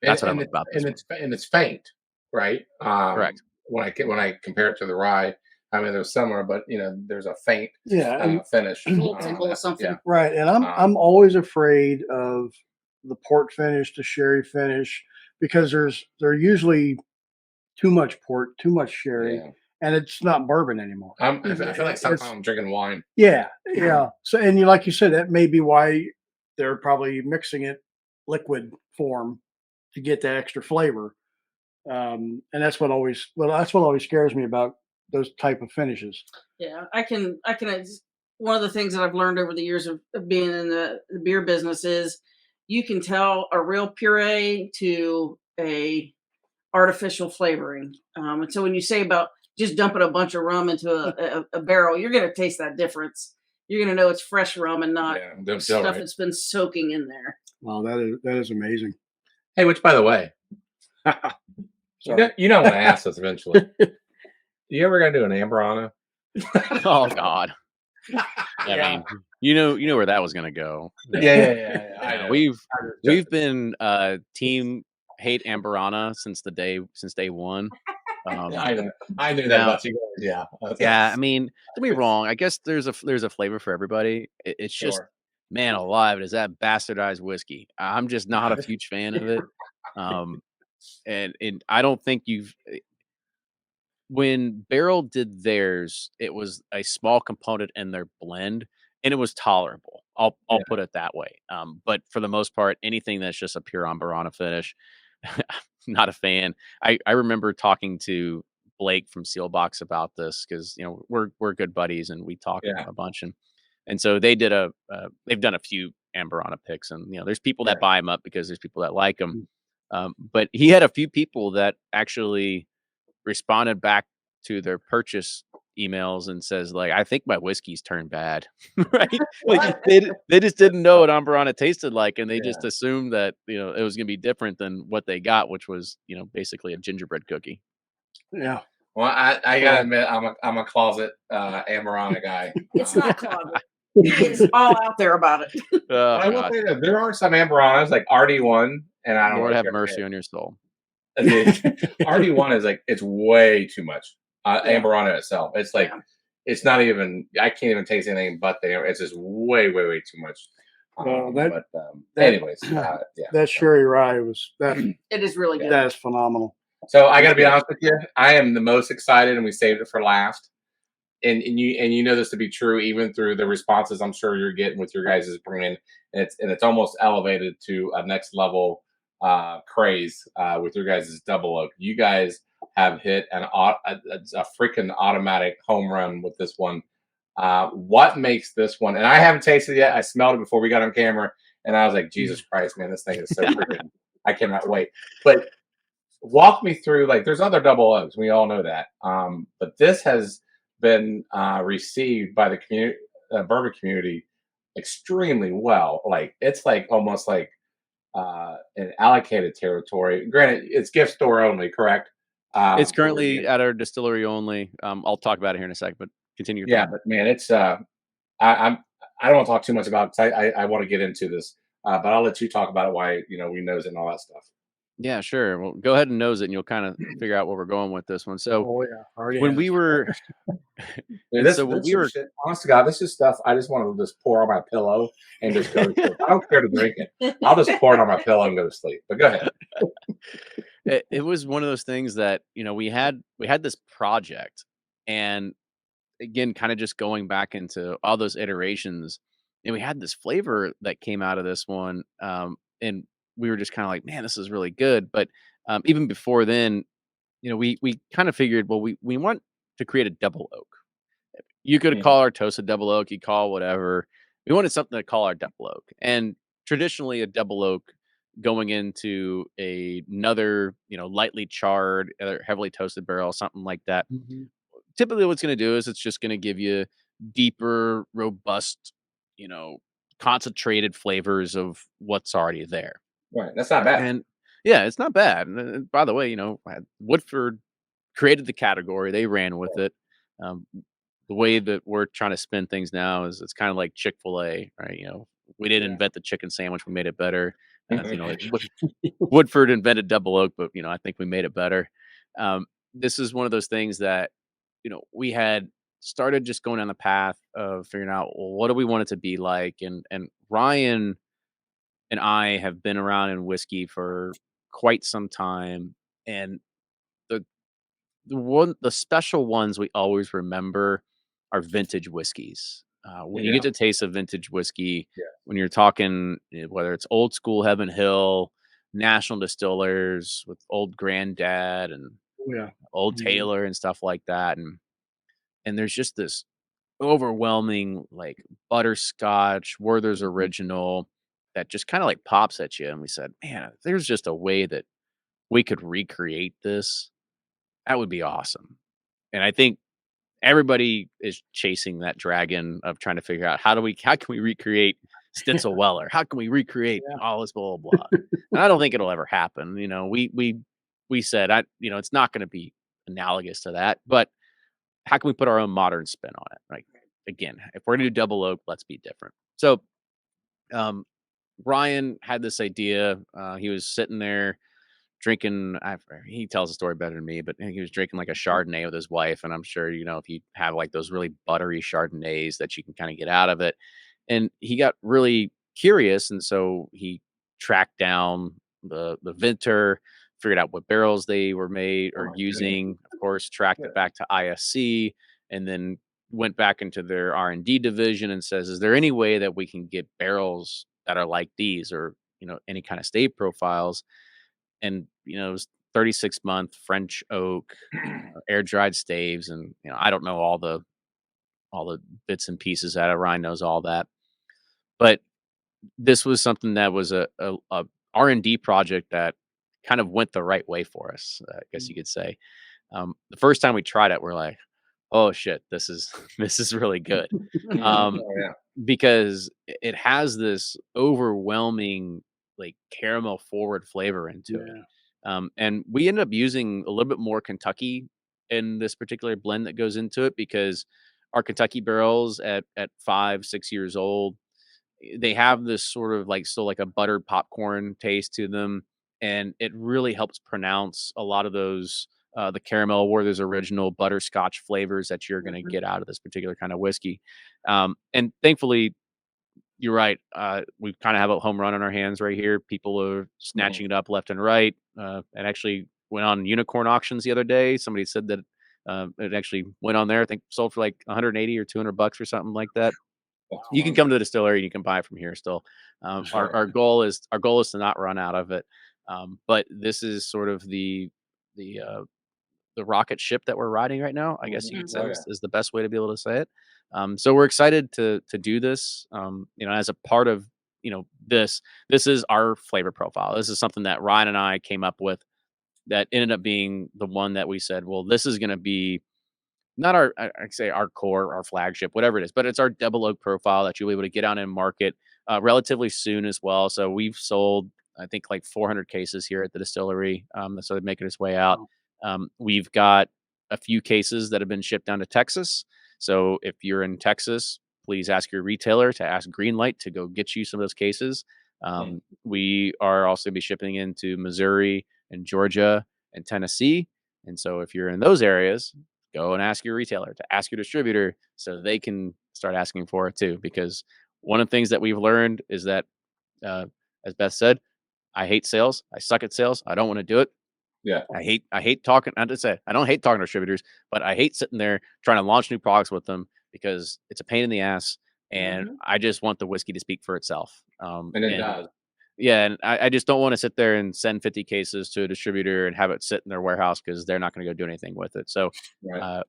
and that's what I and love it's about this one. and it's faint, right? Correct. When I compare it to the rye, I mean they're similar, but there's a faint Yeah, and finish. A little tickle or something. Yeah. right, and I'm Um, I'm always afraid of the port finish, the sherry finish, because they're usually too much port, too much sherry, yeah. and it's not bourbon anymore. I feel like sometimes It's I'm drinking wine. yeah, yeah. So, and like you said, that may be why they're probably mixing it liquid form to get that extra flavor. And that's what always scares me about those type of finishes. Yeah, one of the things that I've learned over the years of being in the beer business is you can tell a real puree to a artificial flavoring. And so when you say about just dumping a bunch of rum into a barrel, you're going to taste that difference. You're going to know it's fresh rum and not Yeah, don't feel stuff right. that's been soaking in there. Wow, that is amazing. Hey, which by the way, Sorry. I'm going to ask this eventually. You ever gonna do an Amberana? Oh God. I Yeah. mean, you know where that was gonna go. Yeah. I know. We've been team hate Amberana since day one. I know. I knew that Now, about you guys. Yeah. yeah, I mean, don't be wrong. I guess there's a flavor for everybody. It's just, Sure. man alive, is that bastardized whiskey? I'm just not a huge fan of it. Um, and I don't think when Barrel did theirs, it was a small component in their blend, and it was tolerable. I'll put it that way. But for the most part, anything that's just a pure Amburana finish, not a fan. I remember talking to Blake from Sealbox about this because we're good buddies and we talk Yeah. a bunch, and so they did they've done a few Amburana picks, and there's people that buy them up because there's people that like them. But he had a few people that actually responded back to their purchase emails and says, like, I think my whiskey's turned bad. Right? Like they just didn't know what Amburana tasted like, and they just assumed that it was gonna be different than what they got, which was basically a gingerbread cookie. Yeah. Well, I gotta admit, I'm a closet Amburana guy. It's not closet. He is all out there about it. I will say that there are some Amburanas like RD1, and I don't Lord know have mercy on your soul. RD1 is like it's way too much. Amburana itself, it's like it's not even. I can't even taste anything but the. It's just way too much. Well, anyways, that sherry rye was that. It is really good. That is phenomenal. So I got to be honest with you, I am the most excited, and we saved it for last. And you know this to be true, even through the responses I'm sure you're getting with your guys' bringing, and it's almost elevated to a next level craze with your guys' double oak. You guys have hit a freaking automatic home run with this one. What makes this one? And I haven't tasted it yet. I smelled it before we got on camera, and I was like, Jesus Christ, man, this thing is so freaking. I cannot wait. But walk me through, like, there's other double oaks. We all know that. But this has been received by the community, bourbon community extremely well. Like, it's like almost like an allocated territory. Granted, it's gift store only, correct? It's currently at our distillery only. I'll talk about it here in a second, but continue. Yeah, but man, it's I don't want to talk too much about it because I want to get into this, but I'll let you talk about it. Why we knows it and all that stuff. Yeah, sure. Well, go ahead and nose it, and you'll kind of figure out where we're going with this one. So, Already when has. we were, Shit, honest to God, this is stuff I just want to just pour on my pillow and just go to sleep. I don't care to drink it. I'll just pour it on my pillow and go to sleep. But go ahead. it was one of those things that we had this project, and again, kind of just going back into all those iterations, and we had this flavor that came out of this one, and we were just kind of like, man, this is really good. But even before then, we kind of figured, well, we want to create a double oak. You could call our toast a double oak, you call whatever. We wanted something to call our double oak. And traditionally, a double oak going into another, lightly charred, heavily toasted barrel, something like that. Mm-hmm. Typically, what's going to do is it's just going to give you deeper, robust, concentrated flavors of what's already there. Right, that's not bad. And yeah, it's not bad. And by the way, Woodford created the category; they ran with it. The way that we're trying to spin things now is it's kind of like Chick-fil-A, right? We didn't invent the chicken sandwich; we made it better. Woodford invented double oak, but I think we made it better. This is one of those things that we had started just going down the path of figuring out, well, what do we want it to be like, and Ryan and I have been around in whiskey for quite some time, and the special ones we always remember are vintage whiskeys. When you get to taste a vintage whiskey, when you're talking whether it's old school Heaven Hill, National Distillers with Old Granddad and Old Taylor and stuff like that, and there's just this overwhelming like butterscotch Werther's Original that just kind of like pops at you. And we said, man, if there's just a way that we could recreate this, that would be awesome. And I think everybody is chasing that dragon of trying to figure out how can we recreate Stitzel Weller? How can we recreate all this blah, blah, blah? And I don't think it'll ever happen. We said, it's not going to be analogous to that, but how can we put our own modern spin on it? Like, again, if we're going to do double oak, let's be different. So, Ryan had this idea. He was sitting there drinking. He tells the story better than me, but he was drinking like a Chardonnay with his wife. And I'm sure, if you have like those really buttery Chardonnays that you can kind of get out of it. And he got really curious. And so he tracked down the vintner, figured out what barrels they were made or using, of course, tracked it back to ISC, and then went back into their R&D division and says, is there any way that we can get barrels that are like these, or any kind of stave profiles? And it was 36-month French oak, air dried staves, and I don't know all the bits and pieces that Ryan knows all that, but this was something that was a R&D project that kind of went the right way for us, I guess you could say. The first time we tried it, we're like, oh shit, this is this is really good. Oh, yeah. Because it has this overwhelming like caramel forward flavor into it. And we ended up using a little bit more Kentucky in this particular blend that goes into it, because our Kentucky barrels at 5-6 years old, they have this sort of like, still like a buttered popcorn taste to them, and it really helps pronounce a lot of those the caramel, where there's original butterscotch flavors that you're going to get out of this particular kind of whiskey. And thankfully, you're right. We kind of have a home run on our hands right here. People are snatching it up left and right. And actually went on unicorn auctions the other day. Somebody said that it actually went on there. I think sold for like 180 or $200 or something like that. You can come to the distillery and you can buy it from here still. Our goal is to not run out of it. But this is sort of the rocket ship that we're riding right now, I guess you could say, is the best way to be able to say it. So we're excited to do this. As a part of this is our flavor profile. This is something that Ryan and I came up with that ended up being the one that we said, well, this is going to be not our, I'd say our core, our flagship, whatever it is, but it's our double oak profile that you'll be able to get out and market relatively soon as well. So we've sold, I think, like 400 cases here at the distillery. So they're making its way out. We've got a few cases that have been shipped down to Texas. So if you're in Texas, please ask your retailer to ask Greenlight to go get you some of those cases. We are also going to be shipping into Missouri and Georgia and Tennessee. And so if you're in those areas, go and ask your retailer to ask your distributor so they can start asking for it too. Because one of the things that we've learned is that, as Beth said, I hate sales. I suck at sales. I don't want to do it. Yeah. I hate talking. I don't hate talking to distributors, but I hate sitting there trying to launch new products with them because it's a pain in the ass. And I just want the whiskey to speak for itself. And it does. Yeah. And I just don't want to sit there and send 50 cases to a distributor and have it sit in their warehouse because they're not going to go do anything with it. So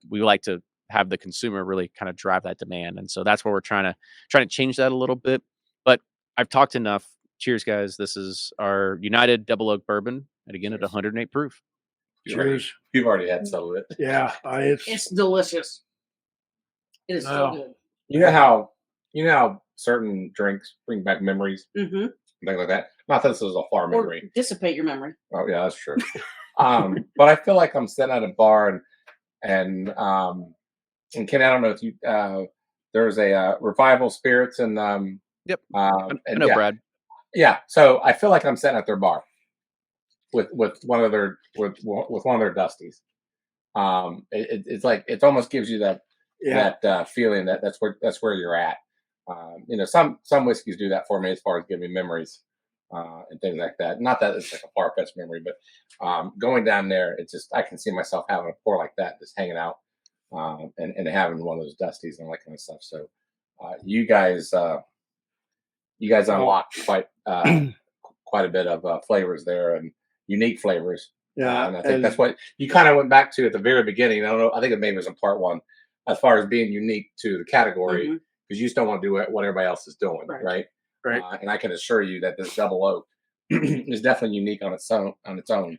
we like to have the consumer really kind of drive that demand. And so that's where we're trying to change that a little bit. But I've talked enough. Cheers, guys. This is our United Double Oak Bourbon. And again, at 108 proof. Cheers. You've already had some of it. Yeah. It's delicious. It is so good. You know how certain drinks bring back memories? Things like that. Not that this is a far memory. Or dissipate your memory. Oh yeah, that's true. But I feel like I'm sitting at a bar and Ken, I don't know if you there's a Revival Spirits and yep. I know Brad. Yeah, so I feel like I'm sitting at their bar with one of their with one of their Dusties. It's like it almost gives you that feeling that's where you're at. Some whiskeys do that for me as far as giving me memories and things like that. Not that it's like a far-fetched memory, but going down there, it's just I can see myself having a pour like that, just hanging out and having one of those Dusties and all that kind of stuff. So you guys unlocked quite a bit of flavors there and unique flavors. Yeah, and I think that's what you kind of went back to at the very beginning. I don't know. I think it maybe was in part one, as far as being unique to the category, because you just don't want to do what everybody else is doing, right? Right. And I can assure you that this double oak is definitely unique on its own.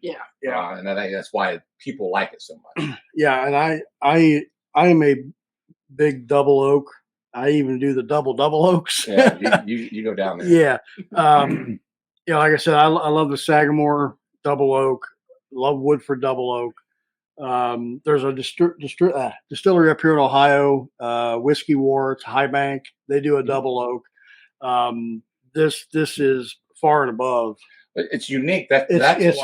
Yeah. And I think that's why people like it so much. Yeah, and I am a big double oak. I even do the double oaks. Yeah, you go down there. Yeah. Like I said, I love the Sagamore double oak. Love Woodford double oak. There's a distillery up here in Ohio, Whiskey War. It's High Bank. They do a double oak. This is far and above. It's unique. That's different.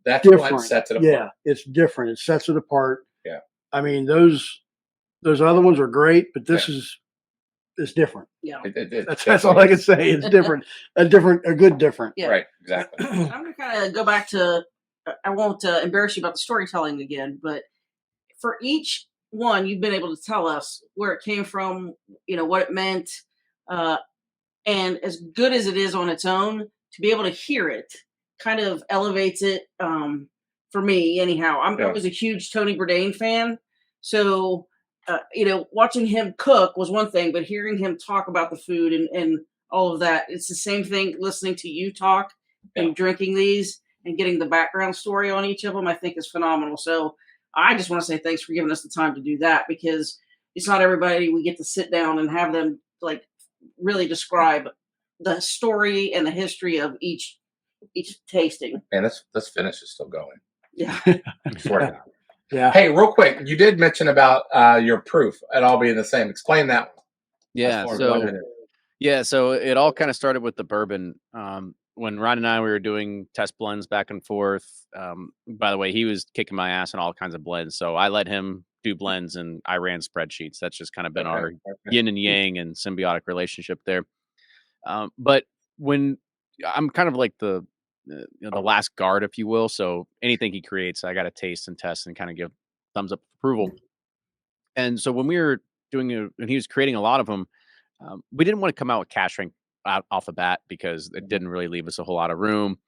What sets it apart. Yeah, it's different. It sets it apart. Yeah. I mean, those other ones are great, but this is different. Yeah. That's all I can say. It's different. A good different. Yeah. Right. Exactly. I'm going to kind of go back to, I won't embarrass you about the storytelling again, but for each one, you've been able to tell us where it came from, what it meant, uh, and as good as it is on its own, to be able to hear it kind of elevates it. For me, anyhow, I Yeah. was a huge Tony Bourdain fan, so watching him cook was one thing, but hearing him talk about the food and all of that, it's the same thing. Listening to you talk Yeah. and drinking these and getting the background story on each of them, I think is phenomenal. So I just want to say thanks for giving us the time to do that, because it's not everybody we get to sit down and have them like really describe the story and the history of each tasting. Man, this finish is still going. Yeah. I swear to God. Yeah. Hey, real quick, you did mention about your proof. It all being the same. Explain that one. Yeah. As far as So what it is. Yeah, so it all kind of started with the bourbon. When Ryan and I we were doing test blends back and forth. By the way, he was kicking my ass on all kinds of blends, so I let him do blends and I ran spreadsheets. That's just kind of been our Okay. yin and yang and symbiotic relationship there. But when I'm kind of like the last guard, if you will, so anything he creates, I got to taste and test and kind of give thumbs up approval. And so when we were when he was creating a lot of them, we didn't want to come out with cash rank out off the bat because it didn't really leave us a whole lot of room.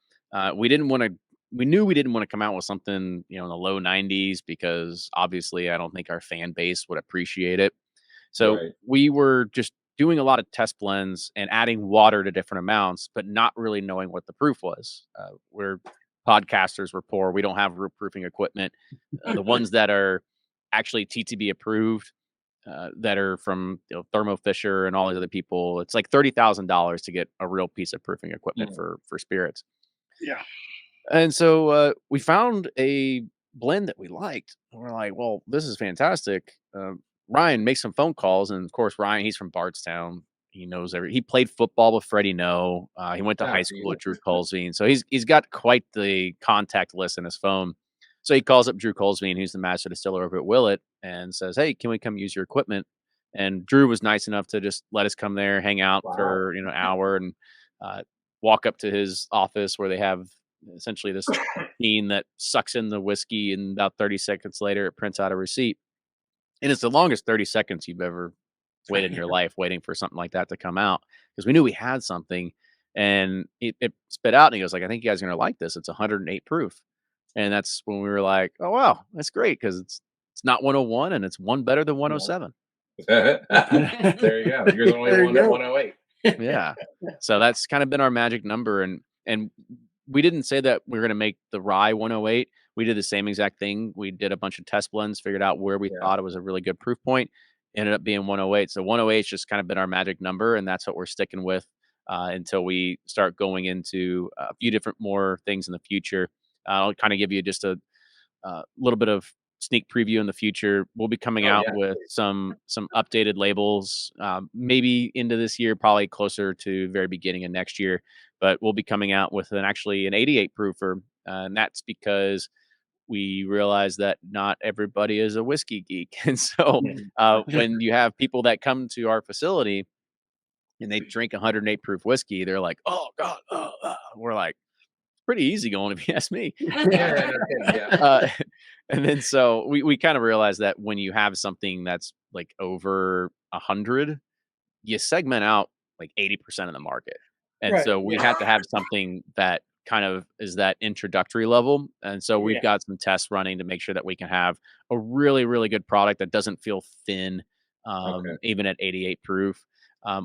We didn't want to. We knew we didn't want to come out with something, in the low 90s because obviously I don't think our fan base would appreciate it. So Right. we were just doing a lot of test blends and adding water to different amounts, but not really knowing what the proof was. We're podcasters, we're poor, we don't have roof proofing equipment. The ones that are actually TTB approved, that are from Thermo Fisher and all these other people, it's like $30,000 to get a real piece of proofing equipment for spirits. Yeah. And so we found a blend that we liked. And we're like, well, this is fantastic. Ryan makes some phone calls, and of course, Ryan, he's from Bardstown. He knows he played football with Freddie No. He went to Yeah, high school with Drew Colesveen, so he's got quite the contact list in his phone. So he calls up Drew Colesveen, who's the master distiller over at Willett, and says, "Hey, can we come use your equipment?" And Drew was nice enough to just let us come there, hang out for an hour, and walk up to his office where they have essentially this machine that sucks in the whiskey, and about 30 seconds later, it prints out a receipt. And it's the longest 30 seconds you've ever waited in your life waiting for something like that to come out, because we knew we had something, and it spit out, and he goes like, "I think you guys are going to like this. It's 108 proof." And that's when we were like, "Oh, wow, that's great." Cause it's not 101 and it's one better than 107. There you go. You're the only There you one at go. 108. Yeah. So that's kind of been our magic number. And we didn't say that we are going to make the rye 108. We did the same exact thing. We did a bunch of test blends, figured out where we thought it was a really good proof point, ended up being 108. So 108's just kind of been our magic number, and that's what we're sticking with until we start going into a few different more things in the future. I'll kind of give you just a little bit of sneak preview in the future. We'll be coming out with some updated labels, maybe into this year, probably closer to very beginning of next year. But we'll be coming out with an 88 proofer, and that's because we realize that not everybody is a whiskey geek, and so when you have people that come to our facility and they drink 108 proof whiskey, they're like, "Oh God!" We're like, pretty easy going, if you ask me. And then so we kind of realized that when you have something that's like over 100, you segment out like 80% of the market. And Right. so we had to have something that kind of is that introductory level. And so we've got some tests running to make sure that we can have a really, really good product that doesn't feel thin, even at 88 proof.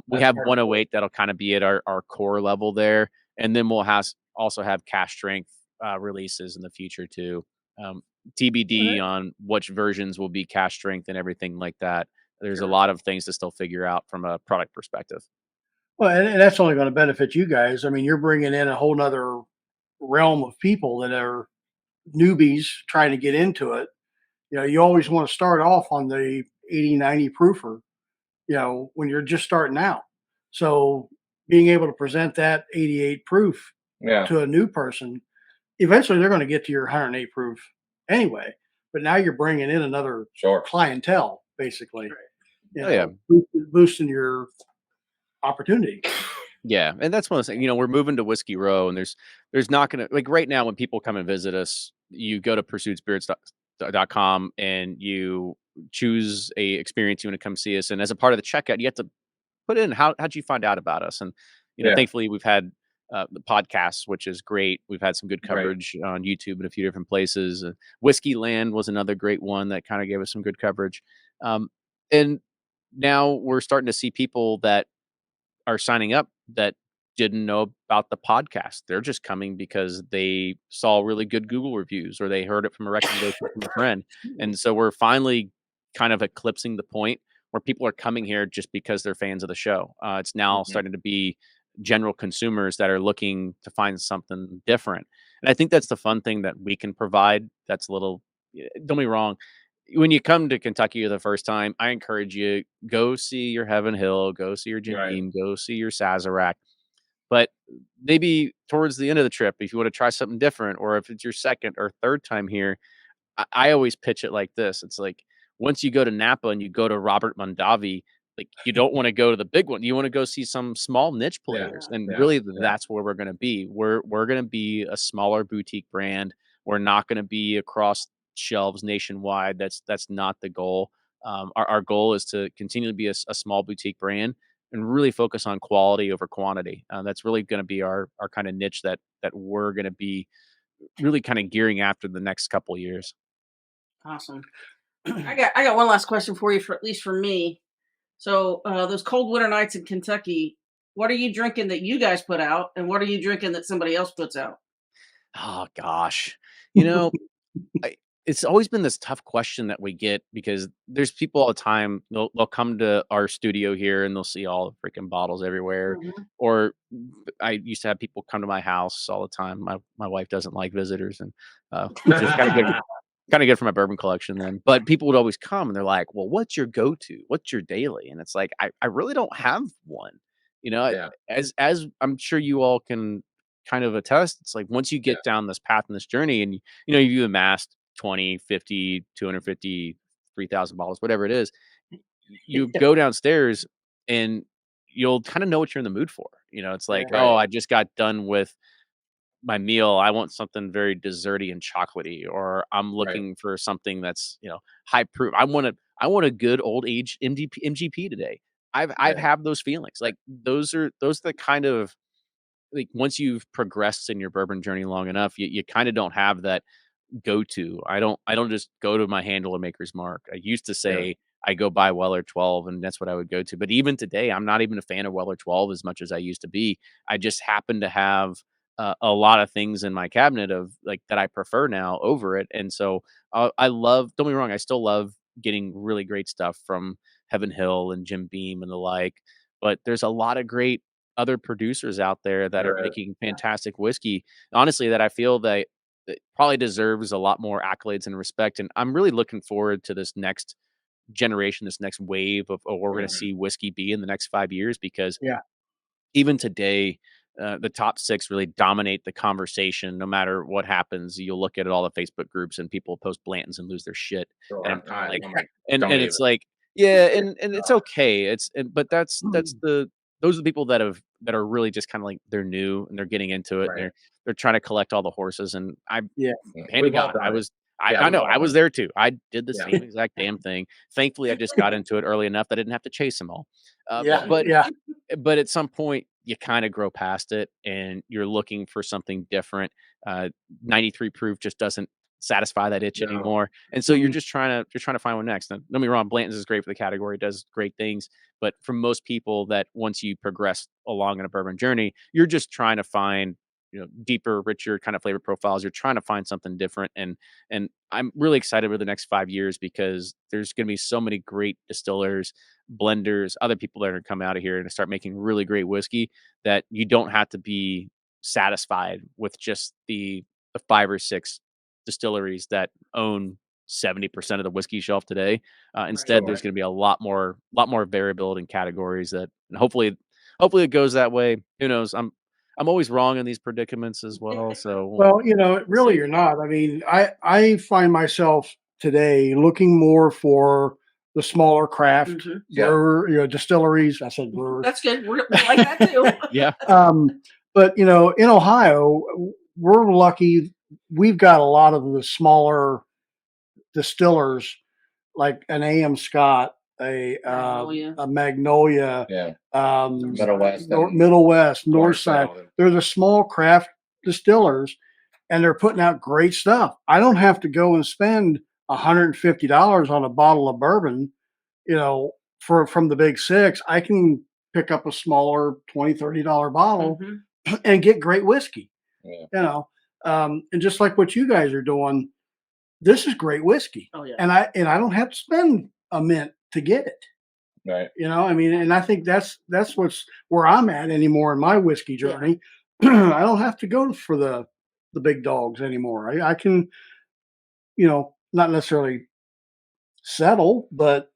We have 108 that'll kind of be at our core level there. And then we'll also have cash strength releases in the future too. TBD on which versions will be cash strength and everything like that. There's a lot of things to still figure out from a product perspective. Well, and that's only going to benefit you guys. I mean, you're bringing in a whole nother realm of people that are newbies trying to get into it. You always want to start off on the 80, 90 proofer, when you're just starting out. So being able to present that 88 proof to a new person, eventually they're going to get to your 108 proof anyway. But now you're bringing in another clientele, basically. Boosting your opportunity. Yeah, and that's one of the things. We're moving to Whiskey Row, and there's not going to, like, right now when people come and visit us, you go to pursuitspirits.com and you choose a experience you want to come see us. And as a part of the checkout, you have to put in how'd you find out about us? And Yeah. thankfully we've had the podcasts, which is great. We've had some good Right. coverage on YouTube and a few different places. Whiskey Land was another great one that kind of gave us some good coverage. And now we're starting to see people that are signing up that didn't know about the podcast. They're just coming because they saw really good Google reviews or they heard it from a recommendation from a friend. And so we're finally kind of eclipsing the point where people are coming here just because they're fans of the show. It's now Mhm. starting to be general consumers that are looking to find something different. And I think that's the fun thing that we can provide. That's a little, don't be wrong. When you come to Kentucky the first time, I encourage you, go see your Heaven Hill, go see your Jim Right. Beam, go see your Sazerac. But maybe towards the end of the trip, if you want to try something different, or if it's your second or third time here, I always pitch it like this. It's like once you go to Napa and you go to Robert Mondavi, like you don't want to go to the big one. You want to go see some small niche Yeah. players. And Yeah. really Yeah. that's where we're going to be. We're going to be a smaller boutique brand. We're not going to be across shelves nationwide. That's not the goal. Our goal is to continue to be a small boutique brand and really focus on quality over quantity. That's really going to be our kind of niche that we're going to be really kind of gearing after the next couple of years. Awesome. I got one last question for you, for at least for me. So those cold winter nights in Kentucky, what are you drinking that you guys put out, and what are you drinking that somebody else puts out? Oh gosh. You know, it's always been this tough question that we get because there's people all the time. They'll come to our studio here and they'll see all the freaking bottles everywhere. Mhm. Or I used to have people come to my house all the time. My wife doesn't like visitors, and which is kind of good for my bourbon collection then. But people would always come and they're like, "Well, what's your go-to? What's your daily?" And it's like I really don't have one. Yeah. As I'm sure you all can kind of attest, it's like once you Yeah. get down this path and this journey and you amassed 20, 50, 250, 3,000 bottles, whatever it is, you go downstairs and you'll kind of know what you're in the mood for. It's like, Right. oh, I just got done with my meal. I want something very desserty and chocolatey, or I'm Right. looking for something that's, high proof. I want a good old age MGP today. I've Yeah. have those feelings. Like those are the kind of, like, once you've progressed in your bourbon journey long enough, you kind of don't have that go to. I don't just go to my handle or Maker's Mark. I used to Yeah. say I go buy Weller 12 and that's what I would go to. But even today, I'm not even a fan of Weller 12 as much as I used to be. I just happen to have a lot of things in my cabinet of like that I prefer now over it. And so I love, don't be wrong, I still love getting really great stuff from Heaven Hill and Jim Beam and the like. But there's a lot of great other producers out there that are There is. making fantastic whiskey. Honestly, that I feel that it probably deserves a lot more accolades and respect. And I'm really looking forward to this next generation, this next wave of where we're going to Mhm. see whiskey be in the next 5 years. Because Yeah. even today, the top six really dominate the conversation. No matter what happens, you'll look at all the Facebook groups and people post Blantons and lose their shit. Sure. And I'm like, Oh my, and don't and even. it's like, yeah, and it's okay. But that's those are the people that are really just kind of like they're new and they're getting into it. And Right. they're trying to collect all the horses. And I Yeah. Yeah. hand to We've all God, done it. I Yeah, I we've know all I was done it. there too. I did the Yeah. same exact damn thing. Thankfully, I just got into it early enough that I didn't have to chase them all. Yeah. But Yeah. but at some point you kind of grow past it and you're looking for something different. 93 proof just doesn't satisfy that itch No. anymore. And so Mhm. you're trying to find one next. Now, don't get me wrong, Blanton's is great for the category, does great things. But for most people that once you progress along in a bourbon journey, you're just trying to find, deeper, richer kind of flavor profiles. You're trying to find something different. And I'm really excited for the next 5 years because there's going to be so many great distillers, blenders, other people that are going to come out of here and start making really great whiskey that you don't have to be satisfied with just the 5 or 6 distilleries that own 70% of the whiskey shelf today. Instead, Right. there's going to be a lot more variability in categories that, and hopefully it goes that way. Who knows? I'm always wrong in these predicaments as well. So Well, really, see. you're not. I mean, I find myself today looking more for the smaller craft Mhm. Yeah. brewer, distilleries. I said brewers. That's good. We like that too. Yeah, But in Ohio, we're lucky. We've got a lot of the smaller distillers like an AM Scott, Magnolia. a Magnolia, Yeah. um, Middle West. Middle West, North Northside, Side. all them. There's a small craft distillers, and they're putting out great stuff. I don't have to go and spend $150 on a bottle of bourbon, from the big six. I can pick up a smaller $20-$30 bottle Mhm. and get great whiskey. Yeah. And just like what you guys are doing, this is great whiskey, Oh yeah. and I don't have to spend a mint to get it. Right. And I think that's what's where I'm at anymore in my whiskey journey. I don't have to go for the big dogs anymore. I can, not necessarily settle, but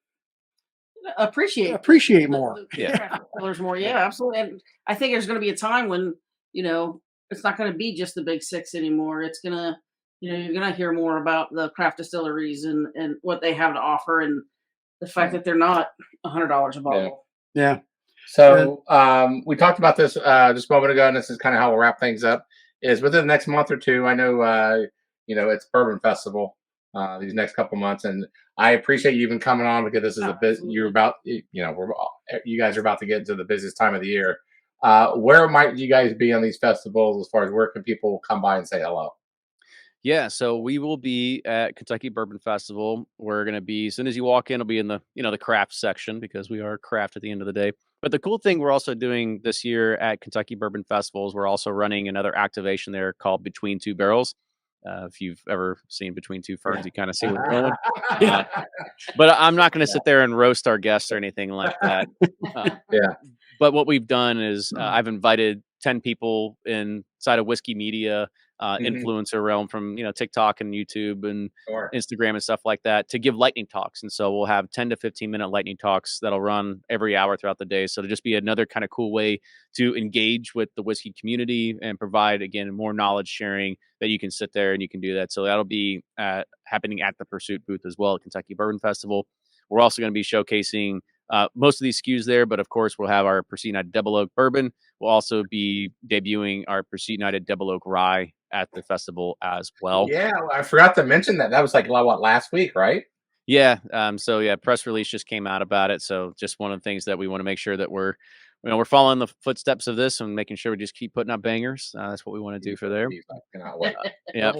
appreciate more. Yeah. More. Yeah, absolutely. And I think there's going to be a time when, it's not going to be just the big six anymore. It's going to, you're going to hear more about the craft distilleries and what they have to offer, and the fact that they're not $100 a bottle. Yeah. So we talked about this just a moment ago, and this is kind of how we'll wrap things up. Is within the next month or two, I know it's Bourbon Festival these next couple months, and I appreciate you even coming on because this is a bit you guys are about to get into the busiest time of the year. Where might you guys be on these festivals as far as where can people come by and say hello? Yeah, so we will be at Kentucky Bourbon Festival. We're going to be, as soon as you walk in, it'll be in the, the craft section because we are craft at the end of the day. But the cool thing we're also doing this year at Kentucky Bourbon Festival is we're also running another activation there called Between Two Barrels. If you've ever seen Between Two Ferns, you kind of see where we're going. But I'm not going to sit there and roast our guests or anything like that. Yeah. But what we've done is I've invited 10 people inside of whiskey media, influencer realm from, TikTok and YouTube and Instagram and stuff like that to give lightning talks. And so we'll have 10 to 15-minute lightning talks that'll run every hour throughout the day. So to just be another kind of cool way to engage with the whiskey community and provide, again, more knowledge sharing that you can sit there and you can do that. So that'll be happening at the Pursuit booth as well at Kentucky Bourbon Festival. We're also going to be showcasing most of these SKUs there, but of course we'll have our Pursuit United Double Oak Bourbon. We'll also be debuting our Pursuit United Double Oak Rye at the festival as well. Yeah, I forgot to mention that. That was like last week, right? Yeah. Press release just came out about it. So just one of the things that we want to make sure that we're following the footsteps of this and making sure we just keep putting up bangers. That's what we want to do for there. I cannot wait. Yeah.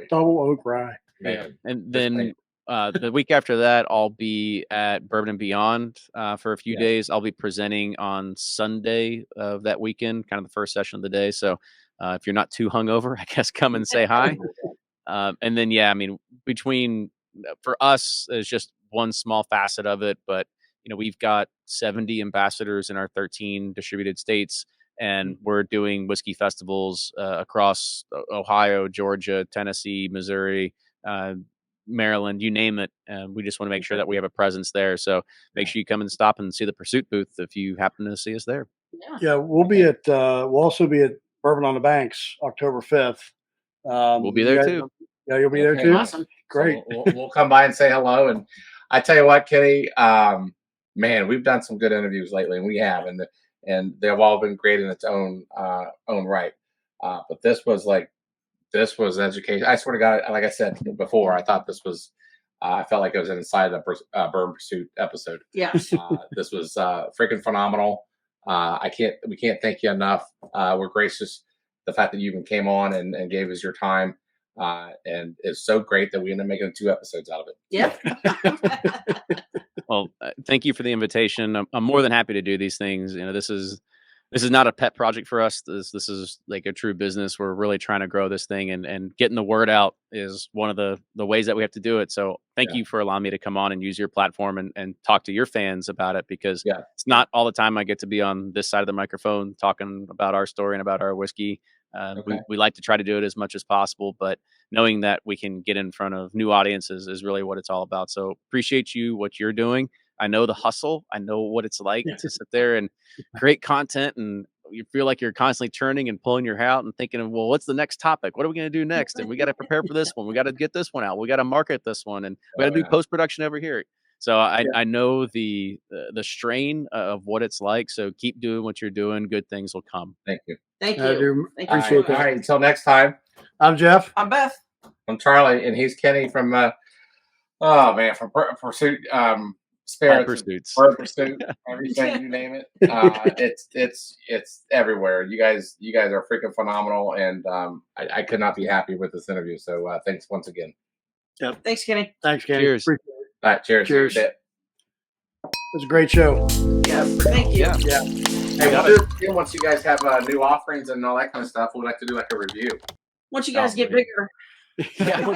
Double Oak Rye. Man. And then the week after that, I'll be at Bourbon and Beyond for a few days. I'll be presenting on Sunday of that weekend, kind of the first session of the day. So if you're not too hungover, I guess come and say hi. And then, between for us, it's just one small facet of it. But, we've got 70 ambassadors in our 13 distributed states, and we're doing whiskey festivals across Ohio, Georgia, Tennessee, Missouri, Maryland, you name it. We just want to make sure that we have a presence there. So make sure you come and stop and see the Pursuit booth if you happen to see us there. Yeah, we'll be at. We'll also be at Bourbon on the Banks, October 5th. We'll be there too. Yeah, you'll be there too. Awesome. Great. So we'll come by and say hello. And I tell you what, Kenny, man, we've done some good interviews lately, and we have, and they've all been great in its own right. But this was education. I swear to God, like I said before, I thought this was. I felt like I was inside the Bourbon Pursuit episode. Yeah. This was freaking phenomenal. We can't thank you enough. We're gracious the fact that you even came on and gave us your time. And it's so great that we ended up making 2 episodes out of it. Yep. Well, thank you for the invitation. I'm more than happy to do these things. This is not a pet project for us. This is like a true business. We're really trying to grow this thing, and getting the word out is one of the ways that we have to do it. So thank you for allowing me to come on and use your platform and talk to your fans about it, because it's not all the time I get to be on this side of the microphone talking about our story and about our whiskey. We like to try to do it as much as possible, but knowing that we can get in front of new audiences is really what it's all about. So appreciate what you're doing. I know the hustle. I know what it's like to sit there and create content, and you feel like you're constantly turning and pulling your hair out and thinking of, well, what's the next topic? What are we going to do next? And we got to prepare for this one. We got to get this one out. We got to market this one, and we got to do post-production over here. So I know the strain of what it's like. So keep doing what you're doing. Good things will come. Thank you. Thank I you. do Thank you. appreciate All right. Until next time. I'm Jeff. I'm Beth. I'm Charlie, and he's Kenny from Oh man, from Pursuit, All Spirits, pursuits. Bird Pursuit, everything you name it. It's everywhere. You guys are freaking phenomenal, and I could not be happy with this interview. So thanks once again. Thanks, Kenny. Thanks, Kenny. Cheers. Appreciate it. All right, cheers. Cheers. See you. It was a great show. Yeah, thank you. Yeah. Hey, we'll do once you guys have new offerings and all that kind of stuff. We'd like to do like a review. Once you guys get bigger. Yeah.